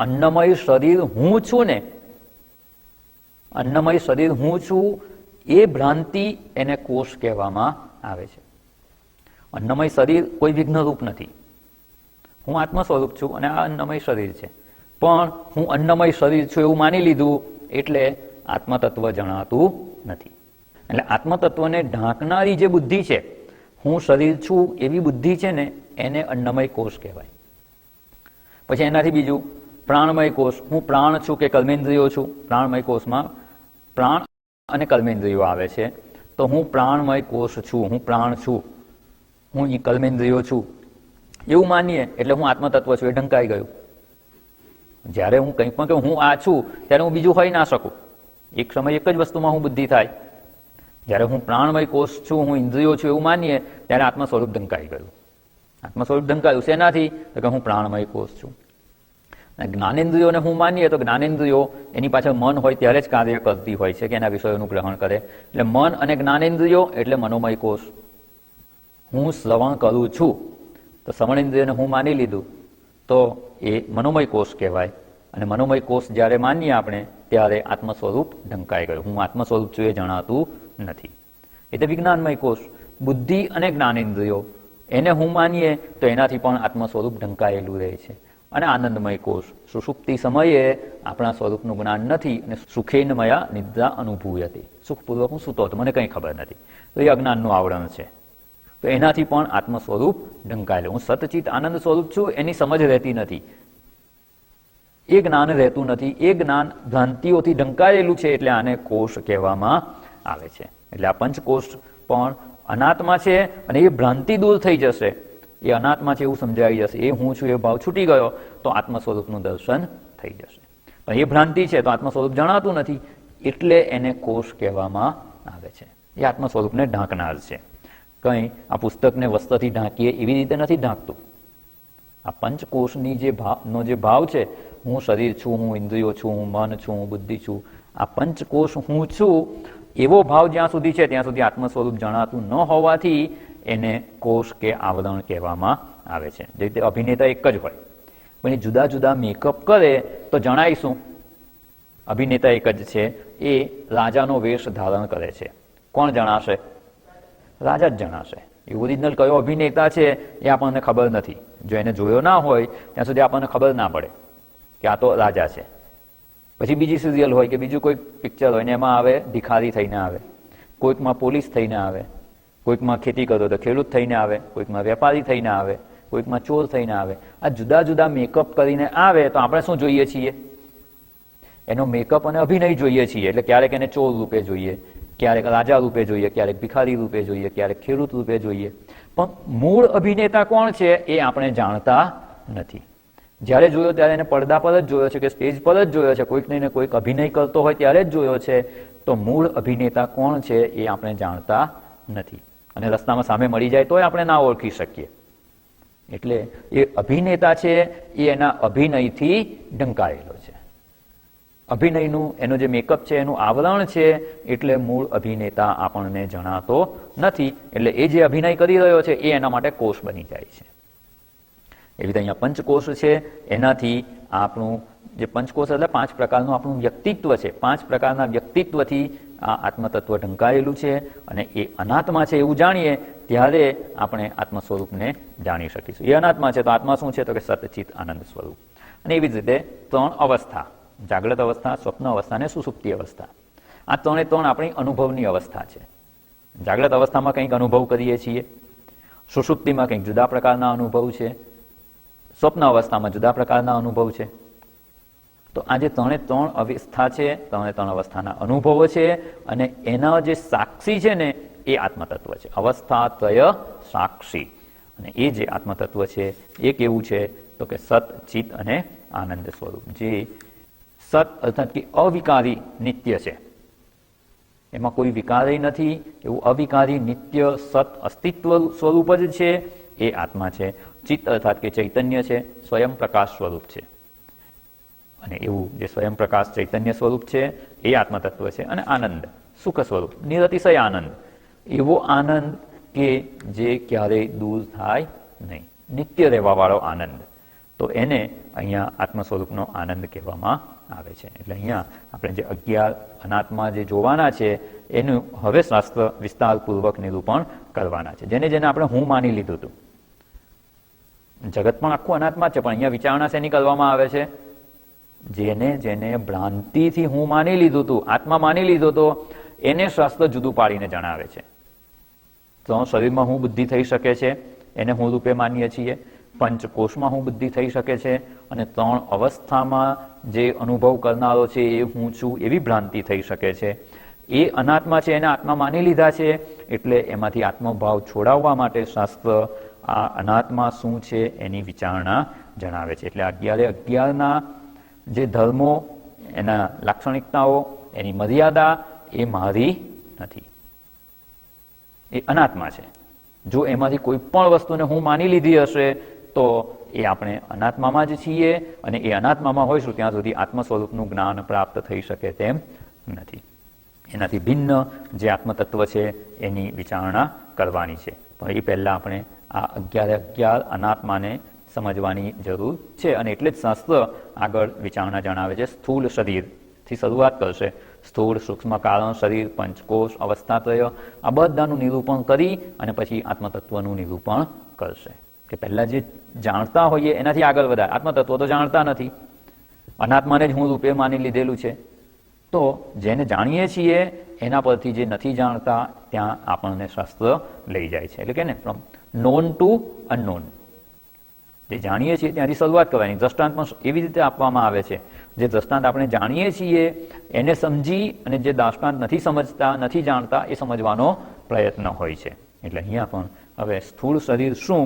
અન્નમય શરીર હું છું ને, અન્નમય શરીર હું છું એ ભ્રાંતિ એને કોષ કહેવામાં આવે છે. અન્નમય શરીર કોઈ વિઘ્નરૂપ નથી. હું આત્મ સ્વરૂપ છું અને આ અન્નમય શરીર છે, પણ હું અન્નમય શરીર છું એવું માની લીધું એટલે આત્મતત્વ જણાતું નથી. એટલે આત્મતત્વને ઢાંકનારી જે બુદ્ધિ છે, હું શરીર છું એવી બુદ્ધિ છે ને, એને અન્નમય કોષ કહેવાય. પછી એનાથી બીજું પ્રાણમય કોષ. હું પ્રાણ છું કે કર્મેન્દ્રિયો છું. પ્રાણમય કોષમાં પ્રાણ અને કર્મેન્દ્રિયો આવે છે. તો હું પ્રાણમય કોષ છું, હું પ્રાણ છું, હું કર્મેન્દ્રિયો છું એવું માનીએ એટલે હું આત્મતત્વ છું એ ઢંકાઈ ગયું. જ્યારે હું કંઈ પણ કહું હું આ છું ત્યારે હું બીજું હોઈ ના શકું. એક સમય એક જ વસ્તુમાં હું બુદ્ધિ થાય. જ્યારે હું પ્રાણમય કોષ છું, હું ઇન્દ્રિયો છું એવું માનીએ ત્યારે આત્મ સ્વરૂપ ઢંકાઈ ગયું. આત્મ સ્વરૂપ ઢંકાયું શેનાથી? તો કે હું પ્રાણમય કોષ છું. જ્ઞાનેન્દ્રિયોને હું માનીએ તો જ્ઞાનેન્દ્રિયો એની પાછળ મન હોય ત્યારે જ કાર્ય કરતી હોય છે કે એના વિષયોનું ગ્રહણ કરે. એટલે મન અને જ્ઞાનેન્દ્રિયો એટલે મનોમય કોષ. હું શ્રવણ કરું છું તો શ્રવણેન્દ્રિયને હું માની લીધું તો એ મનોમય કોષ કહેવાય. અને મનોમય કોષ જ્યારે માનીએ આપણે ત્યારે આત્મ સ્વરૂપ ઢંકાઈ ગયું. હું આત્મ સ્વરૂપ છું એ જણાતું નથી. એટલે વિજ્ઞાનમય કોષ, બુદ્ધિ અને જ્ઞાનેન્દ્રિયો એને હું માનીએ તો એનાથી પણ આત્મ સ્વરૂપ ઢંકાયેલું રહે છે. અને આનંદમય કોષ, સુષુપ્તિ સમયે આપણા સ્વરૂપનું જ્ઞાન નથી અને સુખેનમયા નિદ્રા અનુભૂયતે. સુખપૂર્વક હું સૂતો હતો, મને કંઈ ખબર નથી, તો એ અજ્ઞાનનું આવરણ છે. તો એનાથી પણ આત્મ સ્વરૂપ ઢંકાયેલું. હું સતચિત આનંદ સ્વરૂપ છું એની સમજ રહેતી નથી, એ જ્ઞાન રહેતું નથી. એ જ્ઞાન ભ્રાંતિઓથી ઢંકાયેલું છે એટલે આને કોષ કહેવામાં આવે છે. એટલે આ પંચકોષ પણ અનાત્મા છે અને એ ભ્રાંતિ દૂર થઈ જશે. એ અનાત્મા છે એવું સમજાઈ જશે, એ હું છું એ ભાવ છૂટી ગયો તો આત્મ સ્વરૂપનું દર્શન થઈ જશે. પણ એ ભ્રાંતિ છે તો આત્મ સ્વરૂપ જણાતું નથી એટલે એને કોષ કહેવામાં આવે છે. એ આત્મ સ્વરૂપને ઢાંકનાર છે. કંઈ આ પુસ્તકને વસ્ત્રથી ઢાંકીએ એવી રીતે નથી ઢાંકતું. આ પંચકોષની જે ભાવ છે, હું શરીર છું, હું ઇન્દ્રિયો છું, હું મન છું, હું બુદ્ધિ છું, આ પંચકોષ હું છું એવો ભાવ જ્યાં સુધી છે ત્યાં સુધી આત્મ સ્વરૂપ જણાતું ન હોવાથી એને કોષ કે આવરણ કહેવામાં આવે છે. જે રીતે અભિનેતા એક જ હોય પણ એ જુદા જુદા મેકઅપ કરે તો જણાય શું? અભિનેતા એક જ છે, એ રાજાનો વેશ ધારણ કરે છે. કોણ જણાશે? રાજા જ જણાશે. એ ઓરિજિનલ કયો અભિનેતા છે એ આપણને ખબર નથી. જો એને જોયો ના હોય ત્યાં સુધી આપણને ખબર ના પડે કે આ તો રાજા છે. પછી બીજી સિરિયલ હોય કે બીજું કોઈ પિક્ચર હોય ને એમાં આવે ભિખારી થઈને આવે, કોઈકમાં પોલીસ થઈને આવે, કોઈકમાં ખેતી કરો તો ખેડૂત થઈને આવે, કોઈકમાં વેપારી થઈને આવે, કોઈકમાં ચોર થઈને આવે. આ જુદા જુદા મેકઅપ કરીને આવે તો આપણે શું જોઈએ છીએ? એનો મેકઅપ અને અભિનય જોઈએ છીએ. એટલે ક્યારેક એને ચોર રૂપે જોઈએ, ક્યારેક રાજા રૂપે જોઈએ, ક્યારેક ભિખારી રૂપે જોઈએ, ક્યારેક ખેડૂત રૂપે જોઈએ. પણ મૂળ અભિનેતા કોણ છે એ આપણે જાણતા નથી. જ્યારે જોયો ત્યારે એને પડદા પર જ જોયો છે કે સ્ટેજ પર જ જોયો છે, કોઈક ને કોઈક અભિનય કરતો હોય ત્યારે જ જોયો છે. તો મૂળ અભિનેતા કોણ છે એ આપણે જાણતા નથી. અને રસ્તામાં સામે મળી જાય તોય આપણે ના ઓળખી શકીએ. એટલે એ અભિનેતા છે એ એના અભિનયથી ઢંકાયેલો છે. અભિનયનું એનો જે મેકઅપ છે એનું આવરણ છે એટલે મૂળ અભિનેતા આપણને જણાતો નથી. એટલે એ જે અભિનય કરી રહ્યો છે એ એના માટે કોષ બની જાય છે. એવી રીતે અહીંયા પંચકોષ છે, એનાથી આપણું જે પંચકોષ એટલે 5 પ્રકારનું આપણું વ્યક્તિત્વ છે. 5 પ્રકારના વ્યક્તિત્વથી આ આત્મતત્વ ઢંકાયેલું છે અને એ અનાત્મા છે એવું જાણીએ ત્યારે આપણે આત્મ સ્વરૂપને જાણી શકીશું. એ અનાત્મા છે તો આત્મા શું છે? તો કે સતચિત આનંદ સ્વરૂપ. અને એવી જ રીતે 3 અવસ્થા, જાગ્રત અવસ્થા, સ્વપ્ન અવસ્થા અને સુષુપ્તિ અવસ્થા. આ 3 આપણી અનુભવની અવસ્થા છે. જાગ્રત અવસ્થામાં કંઈક અનુભવ કરીએ છીએ, સુષુપ્તિમાં કંઈક જુદા પ્રકારના અનુભવ છે, સ્વપ્ન અવસ્થામાં જુદા પ્રકારના અનુભવ છે. તો આ જે 3 અવસ્થા છે, 3 અવસ્થાના અનુભવો છે અને એના જે સાક્ષી છે ને એ આત્મતત્વ છે. અવસ્થાત્રય સાક્ષી. અને એ જે આત્મતત્વ છે એ કેવું છે? તો કે સત, ચિત અને આનંદ સ્વરૂપ. જે સત અર્થાત કે અવિકારી નિત્ય છે, એમાં કોઈ વિકારી નથી એવું અવિકારી નિત્ય સત અસ્તિત્વ સ્વરૂપ જ છે એ આત્મા છે. ચિત્ત અર્થાત કે ચૈતન્ય છે, સ્વયં પ્રકાશ સ્વરૂપ છે. અને એવું જે સ્વયં પ્રકાશ ચૈતન્ય સ્વરૂપ છે એ આત્મતત્વ છે. અને આનંદ સુખ સ્વરૂપ, નિરતિશય આનંદ. એવો આનંદ કે જે ક્યારેય દૂર થાય નહીં, નિત્ય રહેવાવાળો આનંદ. તો એને અહીંયા આત્મ સ્વરૂપનો આનંદ કહેવામાં આવે છે. એટલે અહીંયા આપણે જે 11 અનાત્મા જે જોવાના છે એનું હવે શાસ્ત્ર વિસ્તારપૂર્વક નિરૂપણ કરવાના છે. જેને જેને આપણે હું માની લીધું હતું, જગત પણ આખું અનાત્મા છે, પણ અહીંયા વિચારણા શેની કરવામાં આવે છે? જેને જેને ભ્રાંતિથી હું માની લીધું હતું, આત્મા માની લીધો હતો, એને શાસ્ત્ર જુદું પાડીને જણાવે છે. 3 શરીરમાં હું બુદ્ધિ થઈ શકે છે, એને હું રૂપે માનીએ છીએ. 5 કોષમાં હું બુદ્ધિ થઈ શકે છે, અને 3 અવસ્થામાં જે અનુભવ કરનારો છે એ હું છું, એવી ભ્રાંતિ થઈ શકે છે. એ અનાત્મા છે, એને આત્મા માની લીધા છે. એટલે એમાંથી આત્મભાવ છોડાવવા માટે શાસ્ત્ર આ અનાત્મા શું છે એની વિચારણા જણાવે છે. એટલે 11 જે ધર્મો, એના લાક્ષણિકતાઓ, એની મર્યાદા એ મારી નથી, એ અનાત્મા છે. જો એમાંથી કોઈ પણ વસ્તુને હું માની લીધી હશે તો એ આપણે અનાત્મામાં જ છીએ, અને એ અનાત્મામાં હોઈશું ત્યાં સુધી આત્મ સ્વરૂપનું જ્ઞાન પ્રાપ્ત થઈ શકે તેમ નથી. એનાથી ભિન્ન જે આત્મતત્વ છે એની વિચારણા કરવાની છે. પણ એ પહેલાં આપણે આ 11 અનાત્માને સમજવાની જરૂર છે. અને એટલે જ શાસ્ત્ર આગળ વિચારણા જણાવે છે. સ્થૂળ શરીરથી શરૂઆત કરશે. સ્થૂળ, સૂક્ષ્મ કારણ શરીર, પંચકોશ, અવસ્થાત્રય, આ બધાનું નિરૂપણ કરી અને પછી આત્મતત્વનું નિરૂપણ કરશે. કે પહેલાં જે જાણતા હોઈએ એનાથી આગળ વધારે. આત્મતત્વ તો જાણતા નથી, અનાત્માને જ હું રૂપે માની લીધેલું છે. તો જેને જાણીએ છીએ એના પરથી જે નથી જાણતા ત્યાં આપણને શાસ્ત્ર લઈ જાય છે. એટલે કે ને ફ્રોમ નોન ટુ અનનોન. જે જાણીએ છીએ ત્યાંથી શરૂઆત કરવાની. દ્રષ્ટાંત પણ એવી રીતે આપવામાં આવે છે. જે દ્રષ્ટાંત આપણે જાણીએ છીએ એને સમજી અને જે દ્રષ્ટાંત નથી સમજતા, નથી જાણતા, એ સમજવાનો પ્રયત્ન હોય છે. એટલે અહીંયા પણ હવે સ્થૂળ શરીર શું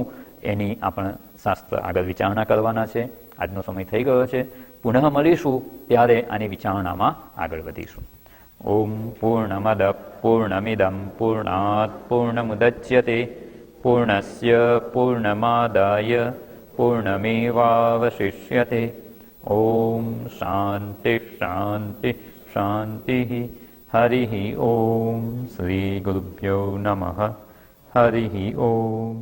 એની આપણે શાસ્ત્ર આગળ વિચારણા કરવાના છે. આજનો સમય થઈ ગયો છે. પુનઃ મળીશું ત્યારે આની વિચારણામાં આગળ વધીશું. ઓમ પૂર્ણમદ પૂર્ણમિદં પૂર્ણાત પૂર્ણમુદચ્યતે પૂર્ણસ્ય પૂર્ણમાદાય પૂર્ણમેવાવશિષ્યતે. ઓમ શાંતિ શાંતિ શાંતિ. હરિ ઓમ. શ્રી ગુરુભ્યો નમઃ. હરિ ઓમ.